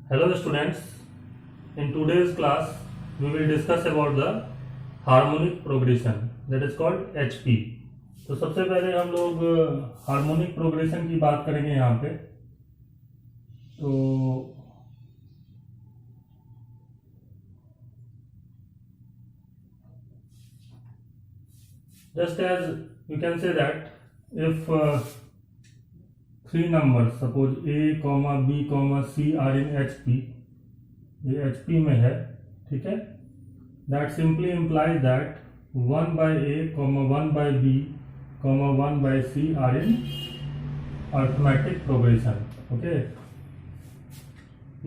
Hello students, in today's class we will discuss about the harmonic progression that is called HP। तो सबसे पहले हम लोग harmonic progression की बात करेंगे यहाँ पे। तो just as you can say that if three numbers suppose a comma b comma c are in HP, ये HP में है, ठीक है। that simply implies that 1 by a comma 1 by b comma 1 by c are in arithmetic progression। Okay,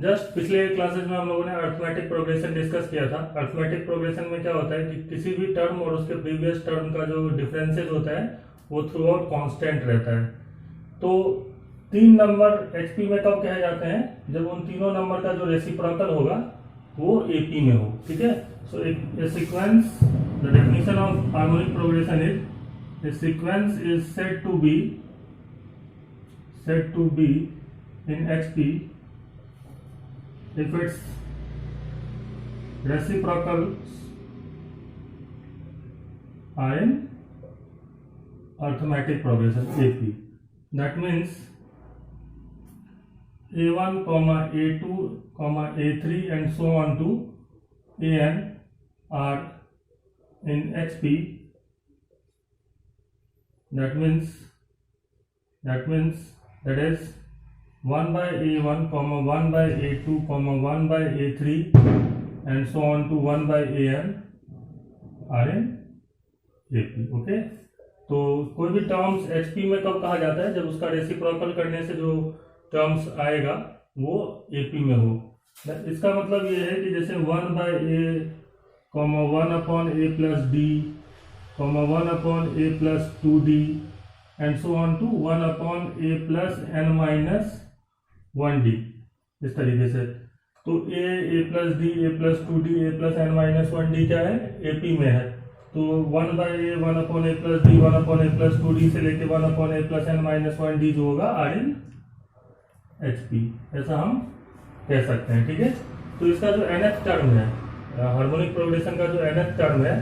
just पिछले classes में हम लोगों ने अर्थमेटिक प्रोग्रेशन डिस्कस किया था। अर्थमेटिक प्रोग्रेशन में क्या होता है कि किसी भी टर्म और उसके प्रीवियस टर्म का जो डिफरेंसेस होता है वो थ्रू आउट कॉन्स्टेंट रहता है। तो तीन नंबर एचपी में कब कहे जाते हैं? जब उन तीनों नंबर का जो रेसिप्रोकल होगा वो एपी में हो, ठीक है। So a sequence, the definition of harmonic progression is a sequence is said to be in HP if its reciprocals are in arithmetic progression AP. That means A1, A2, A3 and so on to AN are in HP. That is 1 by A1, 1 by A2, 1 by A3 and so on to 1 by AN are in AP। Okay, तो कोई भी terms HP में कब कहा जाता है? जब उसका रेसिप्रोकल करने से जो टर्म्स आएगा वो AP में हो। इसका मतलब ये है कि जैसे 1 by A, 1 upon A plus D, 1 upon A plus 2D and so on to 1 upon A plus N minus 1D, इस तरीके से। तो a plus D, A plus 2d, A plus N minus 1d क्या है? AP में है। तो 1 by A, 1 upon A plus D, 1 upon A plus 2d से लेके 1 upon A plus N minus 1d जो होगा आर इन एचपी, ऐसा हम कह सकते हैं, ठीक है। तो इसका जो nth टर्म है, हार्मोनिक प्रोग्रेशन का जो nth टर्म है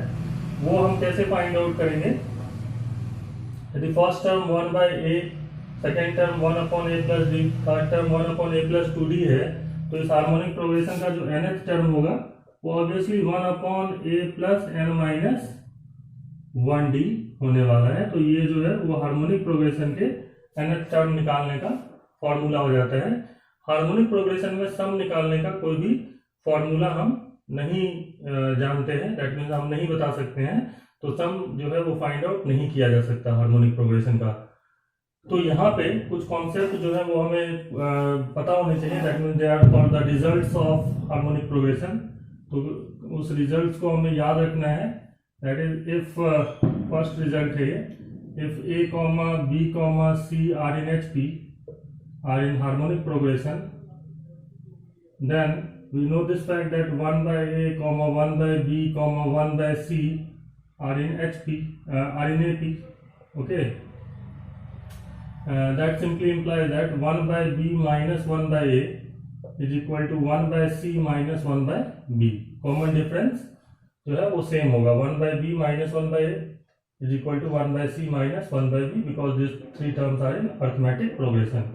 वो हम कैसे फाइंड आउट करेंगे? यदि first term 1 by A, second term 1 upon A plus D, third term 1 upon A plus 2d है, तो इस हार्मोनिक प्रोग्रेशन का जो nth टर्म होगा वो obviously 1 upon A plus N minus 1d होने वाला है। तो ये जो है वो हार्मोनिक प्रोग्रेशन के nth टर्म निकालने का फॉर्मूला हो जाता है। हार्मोनिक प्रोग्रेशन में सम निकालने का कोई भी फॉर्मूला हम नहीं जानते हैं, दैट मीन्स हम नहीं बता सकते हैं। तो सम जो है वो फाइंड आउट नहीं किया जा सकता हार्मोनिक प्रोग्रेशन का। तो यहाँ पे कुछ कॉन्सेप्ट जो है वो हमें पता होने चाहिए, that means they are called the results of harmonic progression. तो उस रिजल्ट्स को हमें याद रखना है। That is if first result है if A comma B comma C are in HP are in harmonic progression, then we know this fact that 1 by a, 1 by b, 1 by c are in HP, are in AP, okay। That simply implies that 1 by b minus 1 by a is equal to 1 by c minus 1 by b। Common difference जो है वो same होगा, 1 by b minus 1 by a is equal to 1 by c minus 1 by b because these three terms are in arithmetic progression,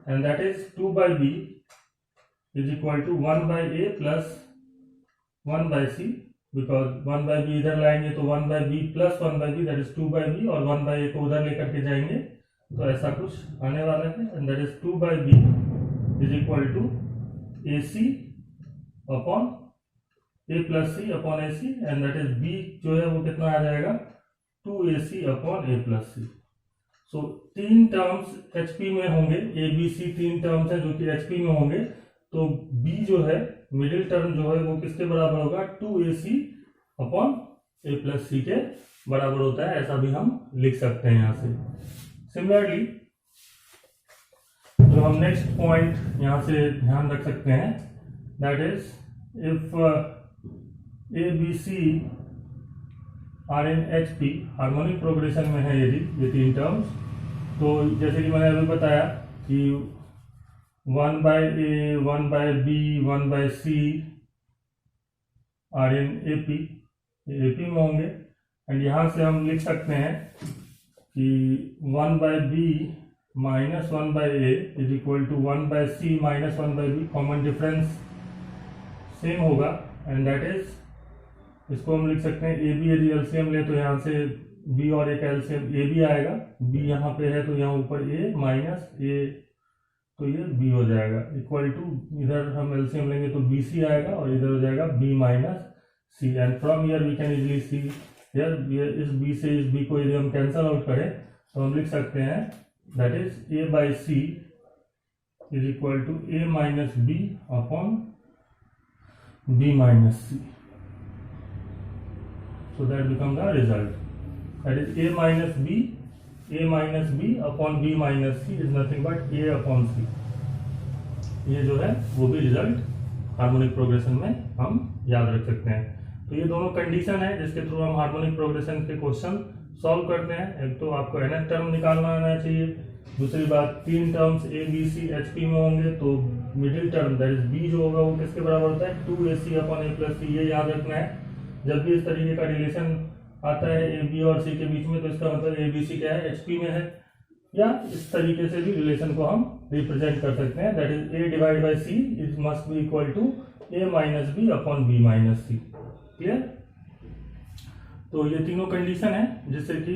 and that is 2 by b is equal to 1 by a plus 1 by c because 1 by b इधर लाएंगे तो 1 by b plus 1 by b that is 2 by b, और 1 by a को उधर लेकर के जाएंगे तो ऐसा कुछ आने वाला है, and that is 2 by B is equal to A C upon A plus C upon A C, and that is B जो है वो कितना आ जाएगा? 2ac अपॉन ए प्लस सी। सो तीन टर्म्स एचपी में होंगे, ए बी सी तीन टर्म्स हैं जो कि एचपी में होंगे। तो बी जो है मिडिल टर्म जो है वो किसके बराबर होगा? 2ac अपॉन ए प्लस सी के बराबर होता है, ऐसा भी हम लिख सकते हैं यहाँ से। सिमिलरली जो हम नेक्स्ट पॉइंट यहां से ध्यान रख सकते हैं, that is if A B C are in HP, harmonic progression में है यदि ये तीन टर्म्स, तो जैसे कि मैंने अभी बताया कि 1 by A, 1 by B, 1 by C are in AP में होंगे। एंड यहाँ से हम लिख सकते हैं कि 1 by B minus 1 by A is equal to 1 by C minus 1 by B। Common difference same होगा एंड दैट इज, इसको हम लिख सकते हैं AB। यदि एलसीएम ले तो यहाँ से B और A का एलसीएम AB आएगा, B यहाँ पे है तो यहाँ ऊपर A माइनस A, तो ये B हो जाएगा इक्वल टू, इधर हम एलसीएम लेंगे तो BC आएगा और इधर हो जाएगा B minus C। And from here we can easily see here इस B से इस B को यदि हम कैंसल आउट करें तो हम लिख सकते हैं that is A by C is equal to A minus B upon B minus C. So that becomes the result. That is A minus B upon B minus C is nothing but A upon C. ये जो है वो भी result harmonic progression में हम याद रख सकते हैं। तो ये दोनों कंडीशन है जिसके थ्रू हम हार्मोनिक प्रोग्रेशन के क्वेश्चन सॉल्व करते हैं। एक तो आपको nth टर्म निकालना आना चाहिए, दूसरी बात 3 terms A B C H P में होंगे तो middle term that is B जो होगा वो किसके बराबर होता है 2AC upon A plus C। ये याद रखना है। जब भी इस तरीके का रिलेशन आता है A B और C के बीच में तो इसका मतलब A B C क्या है HP में है, या इस तरीके से भी रिलेशन को हम रिप्रेजेंट कर सकते हैं that is A divide by C is must be equal to A minus B upon B minus C। Clear? तो ये तीनों कंडीशन है जिससे कि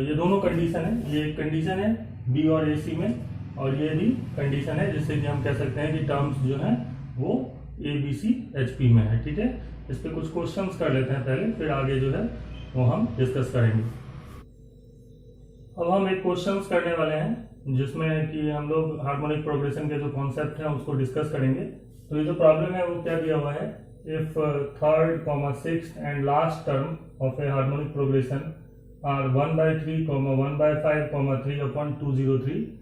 ये दोनों कंडीशन है, ये कंडीशन है B और AC में, और ये भी कंडीशन है जिससे कि हम कह सकते हैं कि टर्म्स जो है वो ABC HP में है। ठीक है, इस पे कुछ क्वेश्चंस कर लेते हैं पहले, फिर आगे जो है वो हम डिस्कस करेंगे। अब हम एक क्वेश्चंस करने वाले हैं जिसमें कि हम लोग हार्मोनिक प्रोग्रेशन के जो कॉन्सेप्ट है उसको डिस्कस करेंगे। तो ये जो प्रॉब्लम है वो क्या दिया हुआ है, if third, sixth and last term of a harmonic progression are 1 by 3, 1 by 5, 3 upon 203,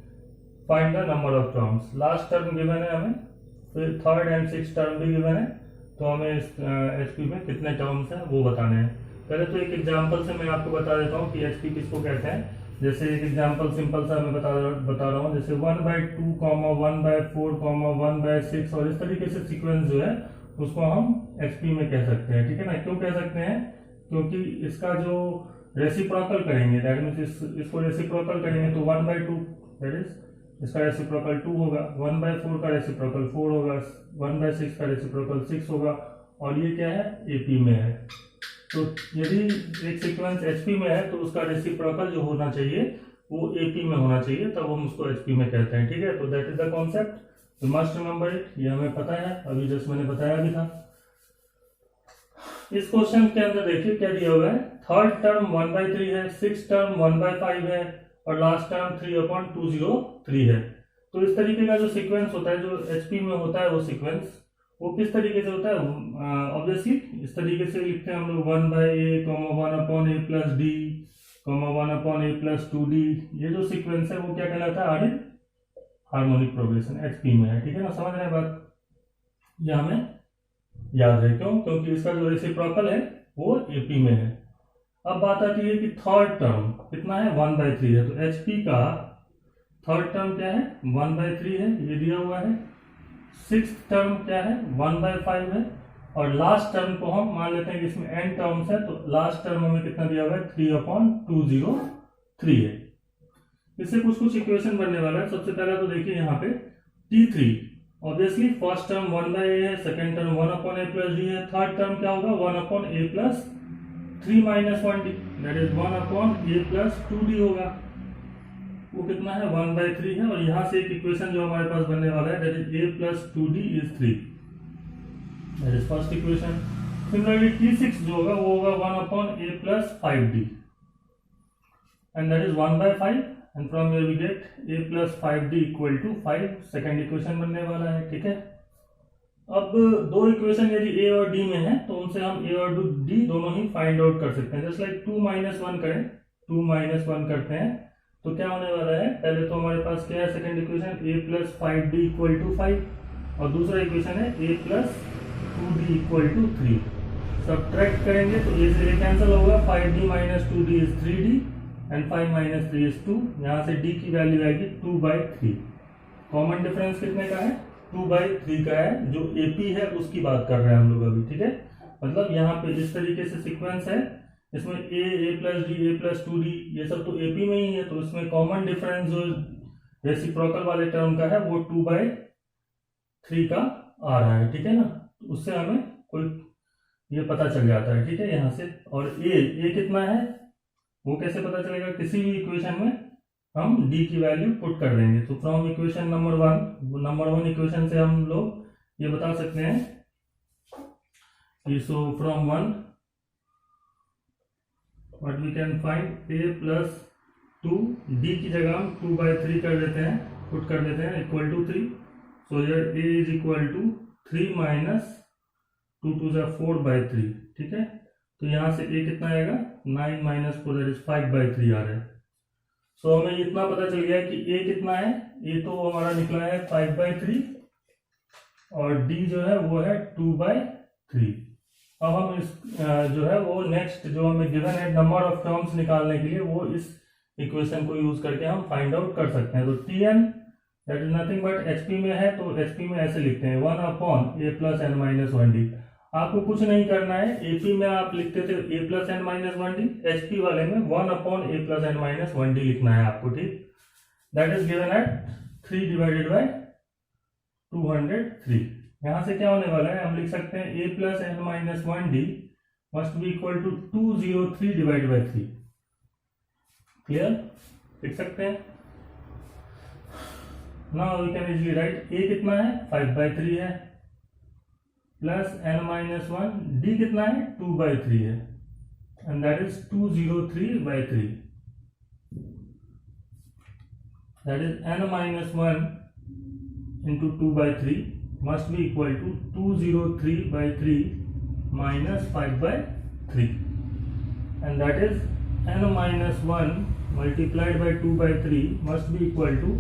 find the number of terms। Last term given है हमें, फिर थर्ड एंड सिक्स टर्म भी गिवन है, तो हमें इस एचपी में कितने टर्म्स हैं वो बताने हैं। पहले तो एक एग्जांपल से मैं आपको बता देता हूँ कि एचपी किसको कहते हैं। जैसे एक एग्जांपल सिंपल सा मैं बता रहा हूँ, जैसे 1 by 2, 1 by 4, 1 by 6 और इस तरीके से सीक्वेंस जो है उसको हम एचपी में कह सकते हैं। ठीक है ना, क्यों कह सकते हैं, क्योंकि इसका जो रेसिप्रोकल करेंगे दैट मींस इसको रेसिप्रोकल करेंगे तो 1 by 2 दैट इज इसका रेसिप्रोकल 2 होगा, 1 by 4 का रेसिप्रोकल 4 होगा, 1 by 6 का रेसिप्रोकल 6 होगा, और ये क्या है एपी में है। तो यदि एक सीक्वेंस एचपी में है तो उसका रेसिप्रोकल जो होना चाहिए वो एपी में होना चाहिए, तब हम उसको एचपी में कहते हैं। ठीक है, तो that is the concept, you must remember it. ये हमें पता है, अभी जस्ट मैंने बताया भी था। इस क्वेश्चन के अंदर देखिए क्या दिया हुआ है, थर्ड टर्म 1 by 3 है, सिक्स टर्म 1 by 5 है और लास्ट टर्म 3/203 है। तो इस तरीके का जो सीक्वेंस होता है, जो एचपी में होता है वो सीक्वेंस, वो किस तरीके से होता है, ऑब्वियसली इस तरीके से लिखते हैं हम लोग 1 by A, 1/A plus D, 1/A plus 2D। ये जो सीक्वेंस है वो क्या कहलाता है, आर हार्मोनिक प्रोग्रेशन एचपी में है। ठीक है ना, समझ रहे हैं बात, ये हमें याद है। क्यों, क्योंकि इसका जो रेसिप्रोकल है वो एपी में है। अब बात आती है कि थर्ड टर्म कितना है, 1 by 3 है, तो एचपी का थर्ड टर्म क्या है, 1 by 3 है, ये दिया हुआ है। सिक्स टर्म क्या है, 1 by 5 है, और लास्ट टर्म को हम मान लेते हैं कि इसमें n टर्म्स है, तो लास्ट टर्म हमें कितना दिया हुआ है, 3/203 है। इससे कुछ इक्वेशन बनने वाला है। सबसे पहले तो देखिए यहाँ पे T3, obviously first term 1 by A है, second term 1/A plus D है, थर्ड टर्म क्या होगा 1/A plus 3 minus 1D that is 1/A plus 2D होगा, वो कितना है 1 by 3 है। और यहाँ से एक इक्वेशन जो हमारे पास बनने वाला है that is A plus 2D is 3 that is first equation. Similarly T6 जो होगा वो होगा 1/A plus 5D and that is 1 by 5 and from here we get A plus 5D equal to 5, second equation बनने वाला है। ठीक है, अब दो इक्वेशन यदि A और D में है तो उनसे हम A और D दोनों ही फाइंड आउट कर सकते हैं। जस्ट लाइक 2 minus 1 करें, 2 minus 1 करते हैं तो क्या होने वाला है, पहले तो हमारे पास क्या है second equation A plus 5D equal to 5, और दूसरा इक्वेशन है A plus 2D equal to 3। Subtract करेंगे तो A से A कैंसिल होगा, 5D minus 2D is 3D and 5 minus 3 is 2। यहाँ से D की वैल्यू आएगी 2/3। कॉमन डिफरेंस कितने का है, 2/3 का है, जो AP है उसकी बात कर रहे हैं हम लोग अभी, ठीक है। मतलब यहाँ पे इस तरीके से सीक्वेंस है, इसमें A plus D A plus 2D ये सब तो AP में ही है, तो इसमें कॉमन डिफरेंस जो रेसिप्रोकल वाले टर्म का है वो 2/3 का आ रहा है, ठीक है ना। तो उससे हमें कोई ये पता चल जाता है, ठीक है, यहाँ से। और A कितना है वो कैसे पता चलेगा, किसी भी इक्वेशन में हम D की वैल्यू पुट कर देंगे। तो from equation number one equation से हम लोग ये बता सकते हैं कि so from 1 what we can find A plus 2, D की जगह हम 2/3 कर देते हैं, पुट कर देते हैं equal to 3। So here A is equal to 3 minus 2 2 जा 4/3, ठीक है। तो यहाँ से A कितना आएगा, 9 माइनस 4 दैट इज 5/3 आ रहा है। सो हमें इतना पता चल गया कि A कितना है, A तो हमारा निकला है 5/3 और D जो है वो है 2/3। अब हम इस जो है वो नेक्स्ट जो हमें गिवन है नंबर ऑफ टर्म्स निकालने के लिए, वो इस इक्वेशन को यूज करके हम फाइंड आउट कर सकते हैं। तो Tn that is nothing but HP में है, तो HP में ऐसे लिखते हैं 1/A plus n minus 1D। आपको कुछ नहीं करना है, AP में आप लिखते थे A plus n minus 1D, HP वाले में 1/A plus n minus 1D लिखना है आपको, ठीक। That is given at 3 divided bye 203। यहां से क्या होने वाला है, हम लिख सकते हैं A plus n minus 1D must be equal to 203 divide by 3। Clear, लिख सकते हैं। Now we can easily write A कितना है, 5/3 है, प्लस n माइनस 1, D कितना है, 2/3 है, and that is 203/3। That is n minus 1 into 2/3 must be equal to 203/3 minus 5/3, and that is n minus 1 multiplied by 2/3 must be equal to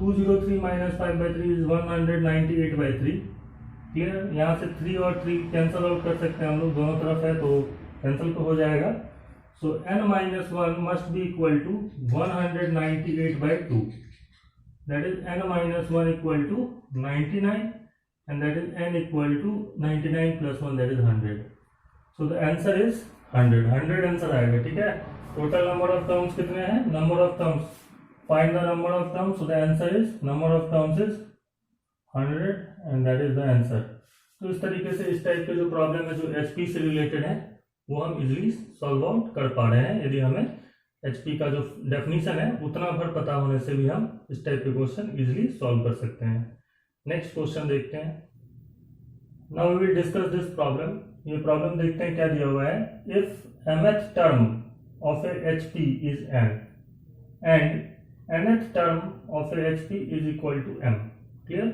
203 minus 5/3 is 198/3। Clear, यहाँ से 3 और 3 cancel out कर सकते हैं हम लोग, दोनों तरफ है तो कैंसल तो हो जाएगा। सो n minus 1 must be equal to 198/2, that is n minus 1 equal to 99, and that is n equal to 99 plus 1, that is 100। so the answer is 100 answer आएगा, ठीक है। टोटल नंबर ऑफ टर्म्स कितने हैं, number of terms, find the number of terms, so the answer is number of terms is 100 and that is the answer. तो इस तरीके से इस टाइप के जो प्रॉब्लम है जो HP से रिलेटेड है वो हम इजीली सॉल्व आउट कर पा रहे हैं, यदि हमें HP का जो डेफिनेशन है उतना भर पता होने से भी हम इस टाइप के क्वेश्चन इजीली सॉल्व कर सकते हैं। नेक्स्ट क्वेश्चन देखते हैं। Now we will discuss this problem. ये प्रॉब्लम देखते हैं क्या दिया हुआ है। If mth term of a HP is n and nth term of a HP is equal to m। Clear,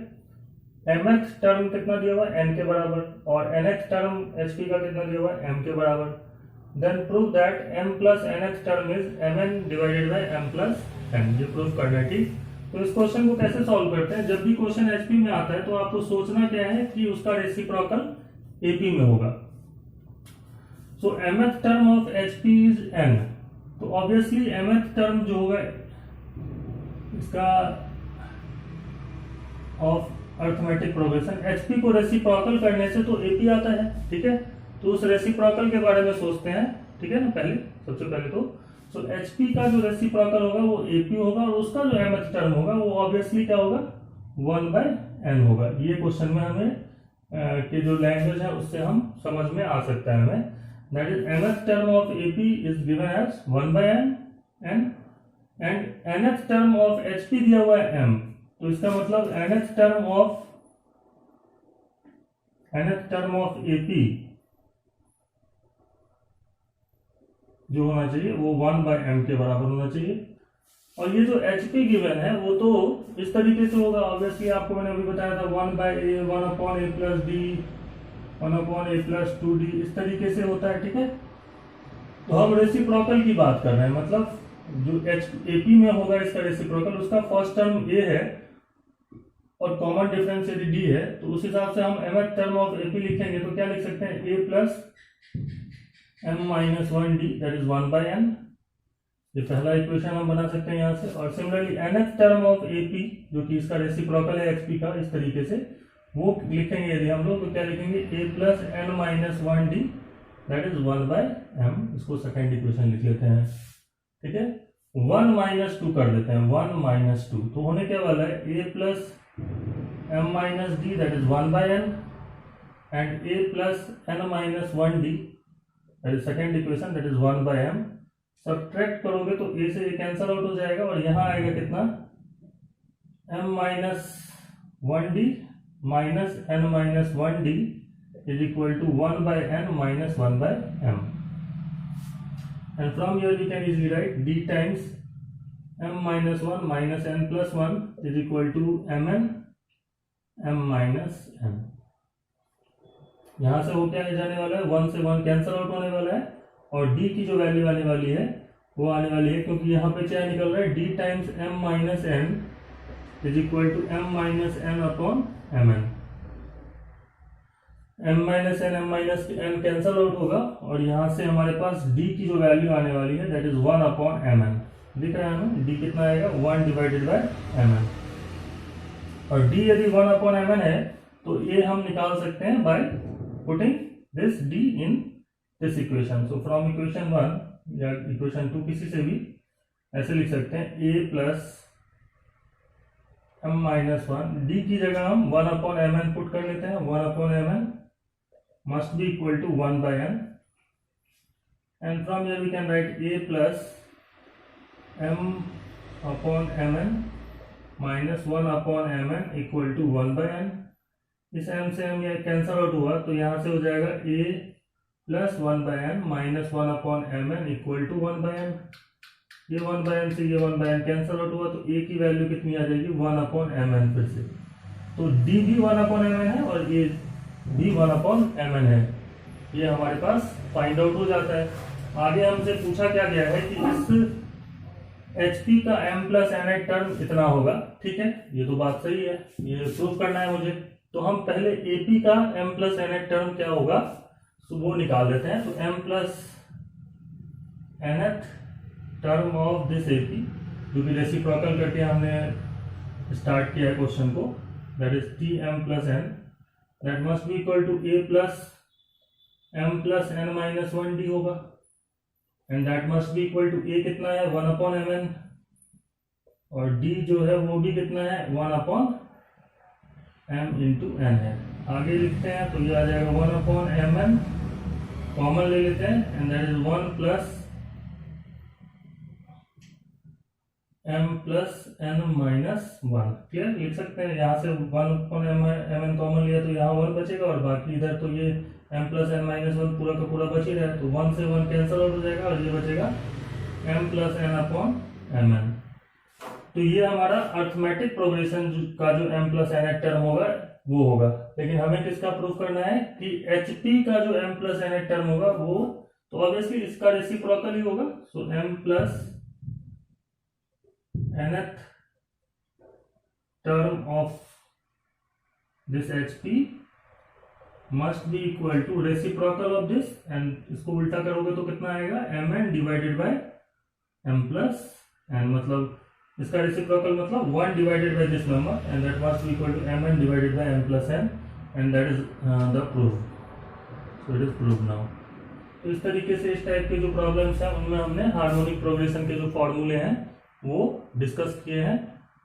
mth term कितना दिया हुआ है, n के बराबर, और nth टर्म HP का कितना दिया हुआ है, m के बराबर। Then prove that m plus nth term is mn divided by m plus n। ये प्रूव करना है, ठीक। तो इस क्वेश्चन को कैसे सॉल्व करते हैं, जब भी क्वेश्चन HP में आता है तो आपको सोचना क्या है कि उसका रेसिप्रोकल AP में होगा। सो mth term of HP is n, तो ऑब्वियसली mth टर्म जो होगा इसका ऑफ अर्थमेटिक प्रोग्रेशन, HP को रेसिप्रोकल करने से तो AP आता है, ठीक है। तो उस रेसिप्रोकल के बारे में सोचते हैं, ठीक है ना। पहले सबसे पहले तो सो HP का जो रेसिप्रोकल होगा वो AP होगा, और उसका जो mth टर्म होगा वो ऑब्वियसली क्या होगा, 1/n होगा। ये क्वेश्चन में हमें के जो लैंग्वेज है उससे हम समझ में आ सकता है हमें। That is mth term of AP is given as 1/n and nth term of HP दिया हुआ है m, तो इसका मतलब nth टर्म ऑफ AP जो होना चाहिए वो 1/m के बराबर होना चाहिए। और ये जो HP गिवन है वो तो इस तरीके से होगा, ऑब्वियसली आपको मैंने अभी बताया था 1/A 1/A plus D 1/A plus 2D इस तरीके से होता है, ठीक है। तो हम रेसिप्रोकल की बात कर रहे हैं, मतलब जो AP में होगा इसका रेसिप्रोकल, उसका फर्स्ट टर्म A है और कॉमन डिफरेंस यदि D है, तो उस हिसाब से हम mth टर्म ऑफ AP लिखेंगे तो क्या लिख सकते हैं, A plus m minus 1D that is 1/n ये पहला इक्वेशन हम बना सकते हैं यहाँ से। और similarly nth term of AP जो कि इसका रेसिप्रोकल है HP का, इस तरीके से वो लिखेंगे यदि हम लोग, तो क्या लिखेंगे a plus n minus 1d that is 1/m। इसको सेकेंड इक्वेशन लिख लेते हैं, ठीक है। 1 माइनस 2 कर देते हैं, 1 माइनस 2, तो होने क्या वाला है a plus m minus d that is 1/n and a plus n minus 1d that is second equation that is 1/m। Subtract करोगे तो a से a कैंसल आउट हो जाएगा और यहाँ आएगा कितना, m minus 1d minus n minus 1d is equal to 1/n minus 1/m। And from here we can easily write d times m minus 1 minus n plus 1 is equal to mn m minus n। यहां से वो क्या जाने वाला है, 1 से 1 cancel out होने वाला है और d की जो वैल्यू आने वाली है वो आने वाली है, क्योंकि यहाँ पे क्या निकल रहा है, d times m minus n is equal to m minus n upon mn। m minus n cancel out होगा और यहाँ से हमारे पास d की जो वैल्यू आने वाली है दैट इज 1 अपॉन mn। दिख रहा है हमें d कितना आएगा, 1 डिवाइडेड बाय mn। और d यदि 1 अपॉन mn है तो ये हम निकाल सकते हैं by putting this d in this equation. So from equation 1 या इक्वेशन 2 किसी से भी ऐसे लिख सकते हैं, a plus m minus 1, d की जगह हम 1 अपॉन mn पुट कर लेते हैं, 1 upon mn must be equal to 1/n and from here we can write a plus m upon mn minus 1 upon mn equal to 1/n। इस m से m ये cancel out हुआ तो यहाँ से हो जाएगा a plus 1/n minus 1 upon mn equal to 1/n। ये 1/n से ये 1/n कैंसल आउट हुआ तो a की वैल्यू कितनी आ जाएगी, 1 अपॉन mn फिर से। तो d भी 1 अपॉन mn है और a भी 1 अपॉन mn है। ये हमारे पास फाइंड आउट हो जाता है। आगे हमसे पूछा क्या गया है कि इस HP का m प्लस n टर्म इतना होगा, ठीक है, ये तो बात सही है, ये प्रूव करना है मुझे। तो हम पहले AP का m प्लस n टर्म क्या होगा तो वो निकाल देते हैं। तो m plus nth term of this AP जो कि रेसिप्रोकल करके हमने स्टार्ट किया है क्वेश्चन को, that is Tm plus n that must be equal to a plus m plus n minus 1d होगा and that must be equal to a कितना है, 1 अपॉन mn और d जो है वो भी कितना है, 1 अपॉन m इंटू n है। आगे लिखते हैं तो ये आ जाएगा 1 अपॉन mn, कॉमन ले लेते हैं and that is 1 plus m plus n minus 1। Clear, लिख सकते हैं यहाँ से 1 अपॉन mn कॉमन लिया तो यहाँ 1 बचेगा और बाकी इधर तो ये m प्लस n माइनस 1 पूरा का पूरा बच ही रहा है, तो 1 से 1 कैंसल आउट हो जाएगा और ये बचेगा m plus n upon mn। तो ये हमारा अर्थमेटिक प्रोग्रेशन का जो m प्लस n टर्म होगा वो होगा। लेकिन हमें किसका प्रूफ करना है कि HP का जो m प्लस n टर्म होगा वो तो ऑब्वियसली इसका रेसिप्रोकल ही होगा। सो m plus nth term of this HP must be equal to reciprocal of this and इसको उल्टा करोगे तो कितना आएगा, mn divided by m plus n, मतलब इसका रेसिप्रोकल मतलब 1 divided by this number and that must be equal to mn divided by m plus n and that is the proof. So it is prove now. तो इस तरीके से इस type के जो प्रॉब्लम्स हैं उनमें हमने हार्मोनिक प्रोग्रेशन के जो फॉर्मूले हैं वो डिस्कस किए हैं।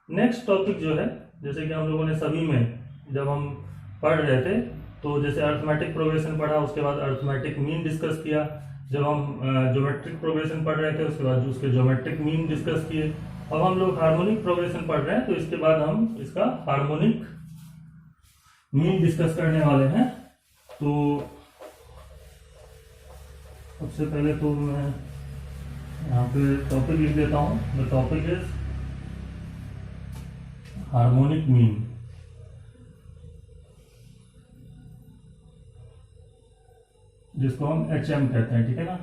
नेक्स्ट टॉपिक जो है, जैसे कि हम लोगों ने सभी में जब हम पढ़ रहे थे तो जैसे अर्थमेटिक प्रोग्रेशन पढ़ा, उसके बाद अर्थमेटिक मीन डिस्कस किया। जब हम ज्योमेट्रिक प्रोग्रेशन पढ़ रहे थे उसके बाद उसके ज्योमेट्रिक मीन डिस्कस किए। अब हम लोग हार्मोनिक प्रोग्रेशन पढ़ रहे हैं तो इसके बाद हम इसका हार्मोनिक मीन डिस्कस करने वाले हैं। तो सबसे पहले तो मैं यहाँ पे टॉपिक लिख देता हूँ। The topic is harmonic mean. जिसको हम HM कहते हैं, ठीक है ना।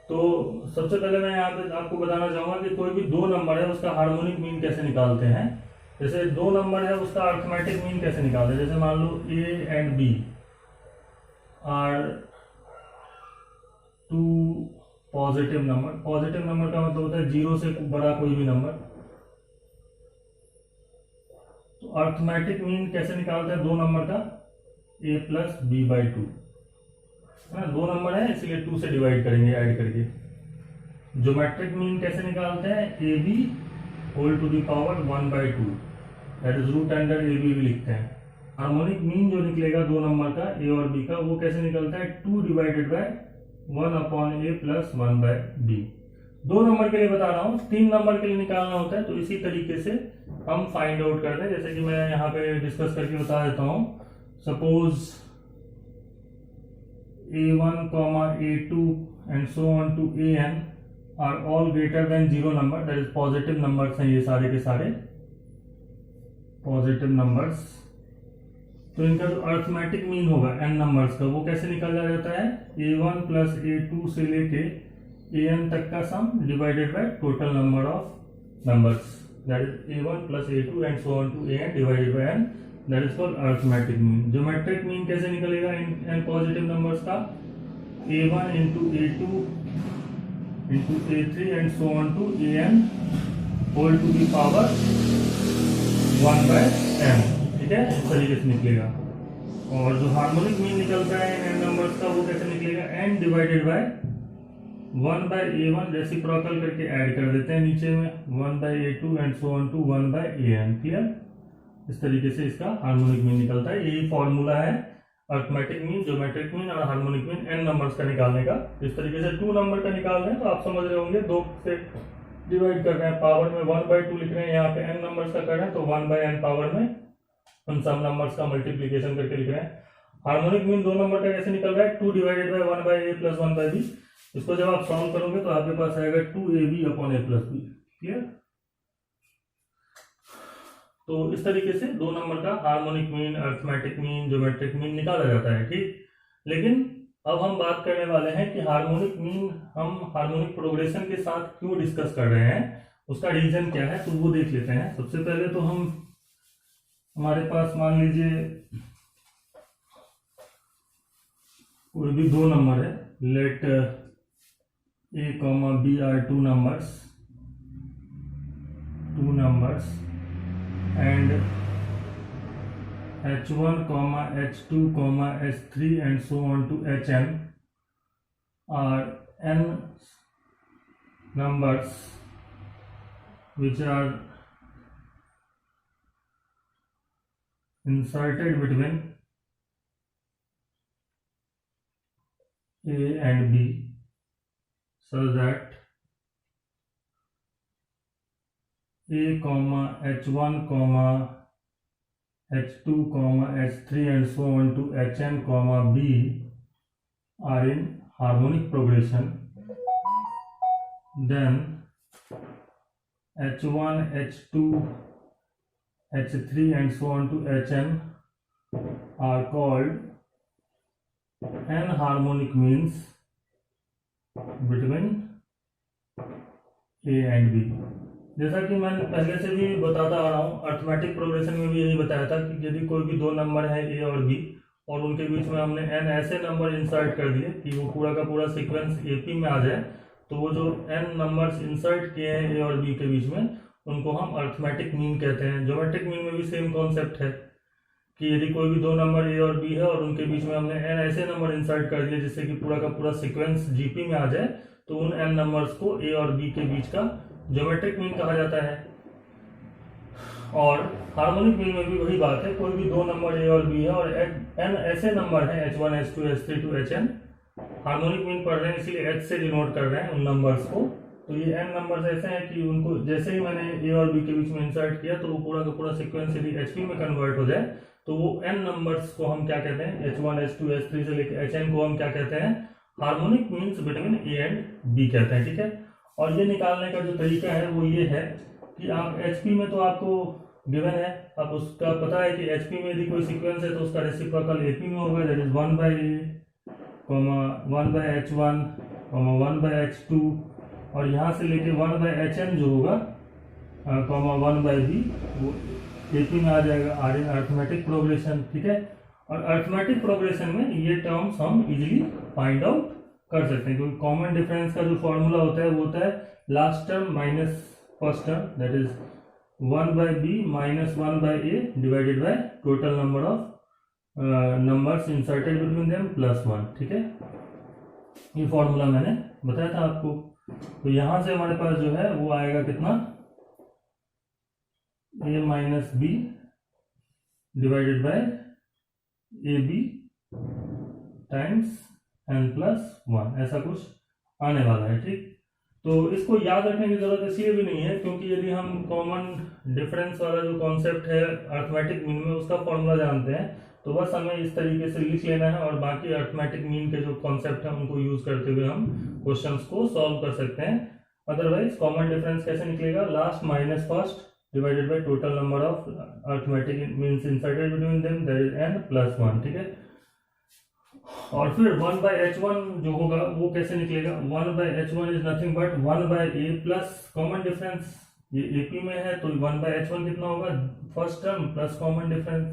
तो सबसे पहले मैं यहाँ पे आपको बताना चाहूंगा कि कोई भी दो नंबर है उसका हार्मोनिक मीन कैसे निकालते हैं। जैसे दो नंबर है उसका अर्थमेटिक मीन कैसे निकालते हैं। जैसे मान लो A and B are two positive number. Positive number का मतलब होता है 0 से बड़ा कोई भी नंबर। तो अर्थमेटिक मीन कैसे निकालते हैं दो नंबर का, a plus B by two है ना, दो नंबर है इसलिए 2 से डिवाइड करेंगे ऐड करके। ज्योमेट्रिक मीन कैसे निकालते हैं, A B whole to the power 1/2, that is root under A B भी लिखते हैं। हार्मोनिक मीन जो निकलेगा दो नंबर का ए और बी का, वो कैसे निकलता है 2 divided by 1/a plus 1/b। दो नंबर के लिए बता रहा हूँ, 3 नंबर के लिए निकालना होता है तो इसी तरीके से हम फाइंड आउट करते हैं। जैसे कि मैं यहाँ पे डिस्कस करके बता देता हूँ। Suppose a1, a2 and so on to an are all greater than 0 number, that is positive numbers हैं ये सारे के सारे पॉजिटिव नंबर्स। तो इनका जो अर्थमेटिक मीन होगा n नंबर्स का, वो कैसे निकाला जाता है, a1 प्लस a2 से लेके an तक का sum divided by total number of numbers, that is a1 plus a2 and so on to an divided by n, that is called arithmetic mean. Geometric mean कैसे निकलेगा इन positive numbers का, a1 into a2 into a3 and so on to an whole to the power 1/n, ठीक है, इस तरीके से निकलेगा। और जो हार्मोनिक मीन निकलता है इन नंबर्स का, वो कैसे निकलेगा, n divided by 1/a1 reciprocal करके ऐड कर देते हैं नीचे में 1/a2 and so on to 1/an। Clear, इस तरीके से इसका हार्मोनिक मीन निकलता है। यही फॉर्मूला है अर्थमेटिक मीन, ज्योमेट्रिक मीन और हार्मोनिक मीन n नंबर्स का निकालने का। इस तरीके से 2 नंबर का निकाल रहे हैं तो आप समझ रहे होंगे 2 से डिवाइड कर रहे हैं, पावर में 1/2 लिख रहे हैं, यहाँ पे n नंबर्स का कर रहे हैं तो 1/n पावर में उन सब नंबर्स का मल्टीप्लीकेशन करके लिख रहे हैं। हार्मोनिक मीन दो नंबर का कैसे निकल रहा है, 2 divided by 1/a plus 1/b। इसको जब आप सॉल्व करोगे तो आपके पास आएगा 2ab upon a plus b। Clear, तो इस तरीके से दो नंबर का harmonic mean, arithmetic mean, geometric mean निकाला जाता है। ठीक, लेकिन अब हम बात करने वाले हैं कि हार्मोनिक मीन हम हार्मोनिक प्रोग्रेशन के साथ क्यों डिस्कस कर रहे हैं, उसका रीजन क्या है, तो वो देख लेते हैं। सबसे पहले तो हमारे पास मान लीजिए कोई भी दो नंबर है, let a, b are two numbers and h1, h2, h3 and so on to hn are n numbers which are inserted between a and b so that a, h1, h2, h3 and so on to hn, b are in harmonic progression, then h1, h2, h3 and so on to hn are called n harmonic means between a and b। जैसा कि मैंने पहले से भी बताता आ रहा हूँ, arithmetic progression में भी यही बताया था कि यदि कोई भी दो नंबर है ए और बी और उनके बीच में हमने n ऐसे नंबर इंसर्ट कर दिए कि वो पूरा का पूरा सीक्वेंस एपी में आ जाए, तो वो जो n नंबर्स इंसर्ट किए हैं ए और बी के बीच में, उनको हम अर्थमेटिक मीन कहते हैं। ज्योमेट्रिक मीन में भी सेम कॉन्सेप्ट है कि यदि कोई भी दो नंबर ए और बी है और उनके बीच में हमने n ऐसे नंबर इंसर्ट कर दिए जिससे कि पूरा का पूरा सीक्वेंस जीपी में आ जाए, तो उन n नंबर्स को ए और बी के बीच का ज्योमेट्रिक मीन कहा जाता है। और हार्मोनिक मीन में भी वही बात है, कोई भी दो नंबर ए और बी है और n ऐसे नंबर हैं h1, h2, h3 to hn, harmonic mean पढ़ रहे हैं इसीलिए h से डिनोट कर रहे हैं उन नंबर्स को। तो ये n नंबर्स ऐसे हैं कि उनको जैसे ही मैंने ए और बी के बीच में इंसर्ट किया तो वो पूरा का पूरा सीक्वेंस यदि hp में कन्वर्ट हो जाए तो वो n नंबर्स को हम क्या कहते हैं, h1, h2, h3 से लेकर hn को हम क्या कहते हैं, harmonic means between A and B कहते हैं। ठीक है, और ये निकालने का जो तरीका है वो ये है कि आप hp में तो आपको गिवन है, अब उसका पता है कि hp में यदि कोई सीक्वेंस है तो उसका रेसिप्रोकल ap में होगा, that is 1/a, 1/h1, 1/h2 और यहाँ से लेके 1/hn जो होगा 1/b वो ap में आ जाएगा, आर इन अर्थमेटिक प्रोग्रेशन। ठीक है, और अर्थमेटिक प्रोग्रेशन में ये टर्म्स हम इजीली फाइंड आउट कर सकते हैं, क्योंकि कॉमन डिफरेंस का जो फॉर्मूला होता है वो होता है last term minus first term, that is 1/b minus 1/a divided by total number of numbers inserted between them plus 1। ठीक है, ये फॉर्मूला मैंने बताया था आपको। तो यहां से हमारे पास जो है वो आएगा कितना, a minus B divided by A B times n plus 1, ऐसा कुछ आने वाला है। ठीक, तो इसको याद रखने की जरूरत इसलिए भी नहीं है क्योंकि यदि हम कॉमन डिफरेंस वाला जो कॉन्सेप्ट है अर्थमेटिक मीन में उसका फॉर्मूला जानते हैं तो बस हमें इस तरीके से लिख लेना है और बाकी अर्थमेटिक मीन के जो कॉन्सेप्ट है उनको यूज करते हुए हम क्वेश्चंस को सॉल्व कर सकते हैं। अदरवाइज कॉमन डिफरेंस कैसे निकलेगा, last minus first divided by total number of arithmetic means inserted between them that is n plus 1। ठीक है, और फिर 1/h1 जो होगा वो कैसे निकलेगा, 1/h1 is nothing but 1/a plus common difference, ये AP में है तो 1/h1 कितना होगा, first term plus common difference,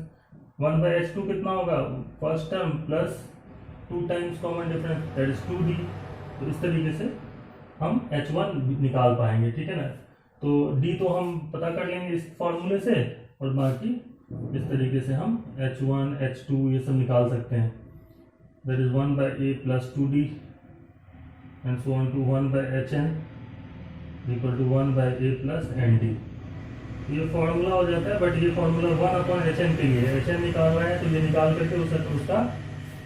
1/h2 कितना होगा, first term plus 2 times common difference that is 2d। तो इस तरीके से हम h1 निकाल पाएंगे। ठीक है ना, तो d तो हम पता कर लेंगे इस फॉर्मूले से और बाकी इस तरीके से हम h1 h2 ये सब निकाल सकते हैं, that is 1/a plus 2d and so on to 1/hn equal to 1/a plus nd। ये फॉर्मूला हो जाता है, बट ये फॉर्मूला 1/hn के लिए, hn निकाल रहे हैं तो ये निकाल करके उसका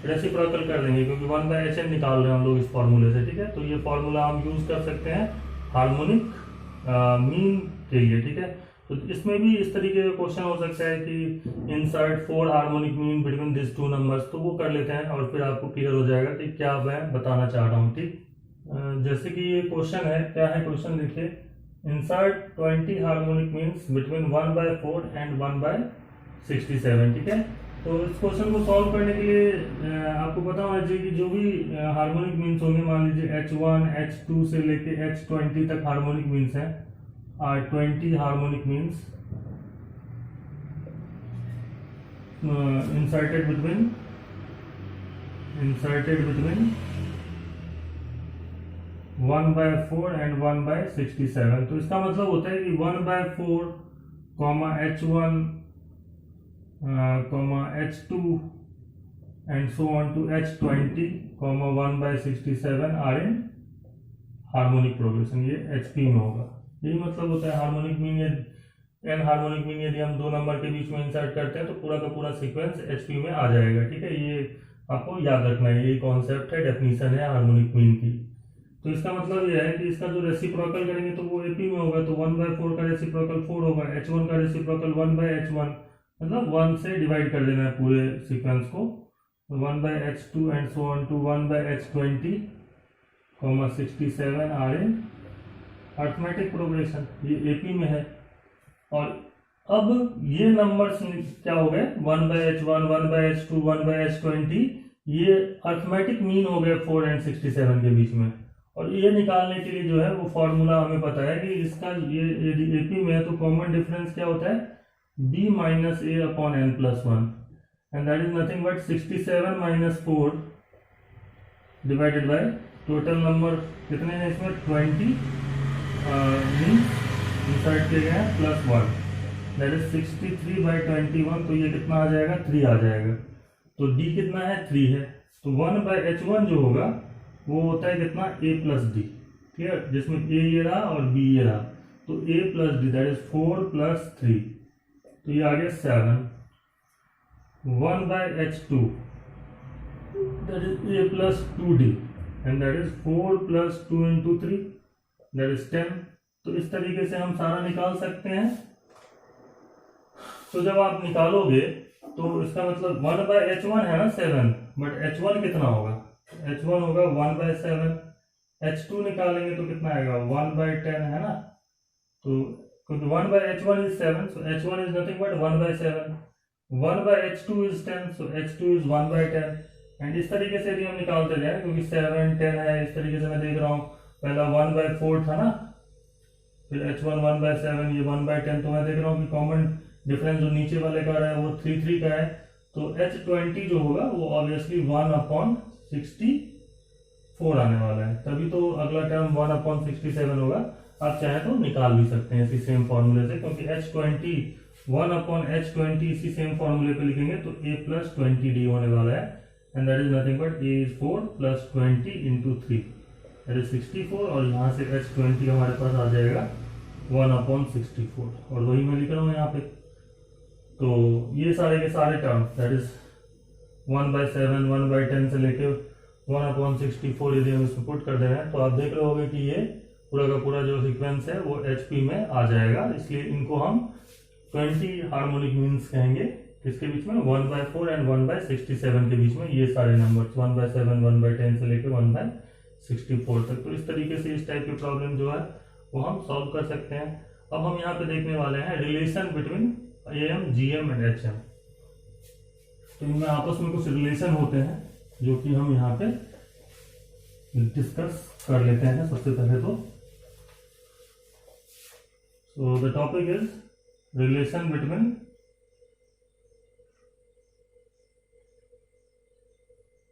रेसिप्रोकल कर देंगे क्योंकि 1/hn निकाल रहे हैं हम लोग इस फॉर्मूले से। ठीक है, तो ये फॉर्मूला हम यूज कर सकते हैं हार्मोनिक मीन के लिए। ठीक है, तो इसमें भी इस तरीके का क्वेश्चन हो सकता है कि insert 4 harmonic mean between this 2 numbers, तो वो कर लेते हैं और फिर आपको क्लियर हो जाएगा कि क्या मैं बताना चाह रहा हूँ। ठीक, जैसे कि ये क्वेश्चन है, क्या है क्वेश्चन देखिए, insert 20 harmonic means between 1/4 and 1/67। ठीक है, तो इस क्वेश्चन को सॉल्व करने के लिए आपको पता होना चाहिए कि जो भी हार्मोनिक मीन्स होंगे, मान लीजिए h1 h2 से लेके h20 तक हार्मोनिक मीन्स हैं, are 20 harmonic means inserted between 1/4 and 1/67। तो इसका मतलब होता है कि 1/4 h1 h2 and so on to h20 1/67 are in harmonic progression. ये HP में होगा, यही मतलब होता है harmonic mean. An harmonic mean यदि हम 2 नंबर के बीच में इंसर्ट करते हैं तो पूरा का पूरा सीक्वेंस HP में आ जाएगा। ठीक है, ये आपको याद रखना है, ये कॉन्सेप्ट है, डेफिनेशन है हार्मोनिक मीन की। तो इसका मतलब ये है कि इसका जो रेसिप्रोकल करेंगे तो वो AP में होगा, तो 1/4 का रेसिप्रोकल 4 होगा, h1 का रेसिप्रोकल 1/h1, मतलब 1 से डिवाइड कर देना है पूरे सीक्वेंस को, 1/h2 and so on to 1/h20 67 are in arithmetic progression, ये AP में है। और अब ये नंबर्स क्या हो गए, 1/h1 1/h2 1/h20, ये अर्थमेटिक मीन हो गए 4 एंड 67 के बीच में। और ये निकालने के लिए जो है वो फॉर्मूला हमें पता है कि इसका ये यदि AP में है तो कॉमन डिफरेंस क्या होता है, b minus a upon n plus 1 and that is nothing but 67 minus 4 divided by total number कितने हैं इसमें 20 इंसर्ट किए गए हैं प्लस 1, दैट इज 63/21। तो ये कितना आ जाएगा, 3 आ जाएगा। तो d कितना है, 3 है। तो 1/h1 जो होगा वो होता है कितना, a प्लस d। ठीक है, जिसमें a ये रहा और b ये रहा, तो a plus d that is 4 plus 3, तो ये आ गया 7। 1/h2 that is a plus 2d and that is 4 plus 2 into 3 that is 10। तो इस तरीके से हम सारा निकाल सकते हैं। तो जब आप निकालोगे तो इसका मतलब 1/h1 है ना 7, बट h1 कितना होगा, h1 होगा 1/7, h2 निकालेंगे तो कितना आएगा 1/10 है ना, तो 1/h1 is 7, so h1 is nothing but 1/7, 1/h2 is 10, so h2 is 1/10। And इस तरीके से भी हम निकालते जाए क्योंकि 7 10 है, इस तरीके से मैं देख रहा हूँ, पहला 1/4 था ना, फिर h1 1/7, ये 1/10, तो मैं देख रहा हूँ कि कॉमन डिफरेंस जो नीचे वाले का है वो 3 का है, तो h20 जो होगा वो ऑब्वियसली 1/67 4 आने वाला है, तभी तो अगला टर्म 1/67 होगा। आप चाहे तो निकाल भी सकते हैं इसी सेम फॉर्मूले से, क्योंकि h20 1/h20 इसी सेम फॉर्मूले पे लिखेंगे तो a + 20d होने वाला है, and that is nothing but a is 4 + 20 × 3 that is 64, और यहाँ से h20 हमारे पास आ जाएगा 1/64, और वही मैं लिख रहा हूँ यहाँ पे। तो ये सारे के सारे टर्म दैट इज 1/7 1/10 से लेके 1/64 यदि हम इसमें पुट कर दे रहे हैं तो आप देख रहे होंगे कि ये पूरा का पूरा जो सीक्वेंस है वो HP में आ जाएगा। इसलिए इनको हम 20 हार्मोनिक मीन्स कहेंगे, किसके बीच में 1/4 एंड 1/67 के बीच में ये सारे नंबर्स 1/7 1/10 से लेके 1/64 तक। तो इस तरीके से इस टाइप की प्रॉब्लम जो है वो हम सॉल्व कर सकते हैं। अब हम यहाँ पे देखने वाले हैं relation between AM GM and HM। तो इनमें आपस में कुछ रिलेशन होते हैं जो कि हम यहाँ पे डिस्कस कर लेते हैं सबसे पहले तो। So the topic is relation between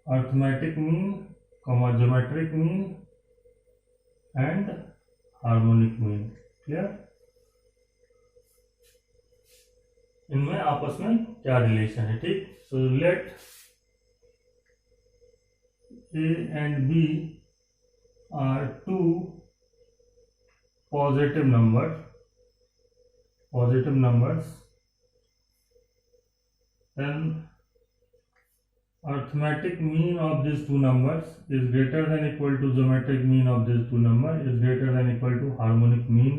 arithmetic mean, geometric mean and harmonic mean. Clear? इनमें आपस में क्या रिलेशन है, ठीक। So let A and B are two positive numbers, then arithmetic mean of these two numbers is greater than equal to geometric mean of these two numbers is greater than equal to harmonic mean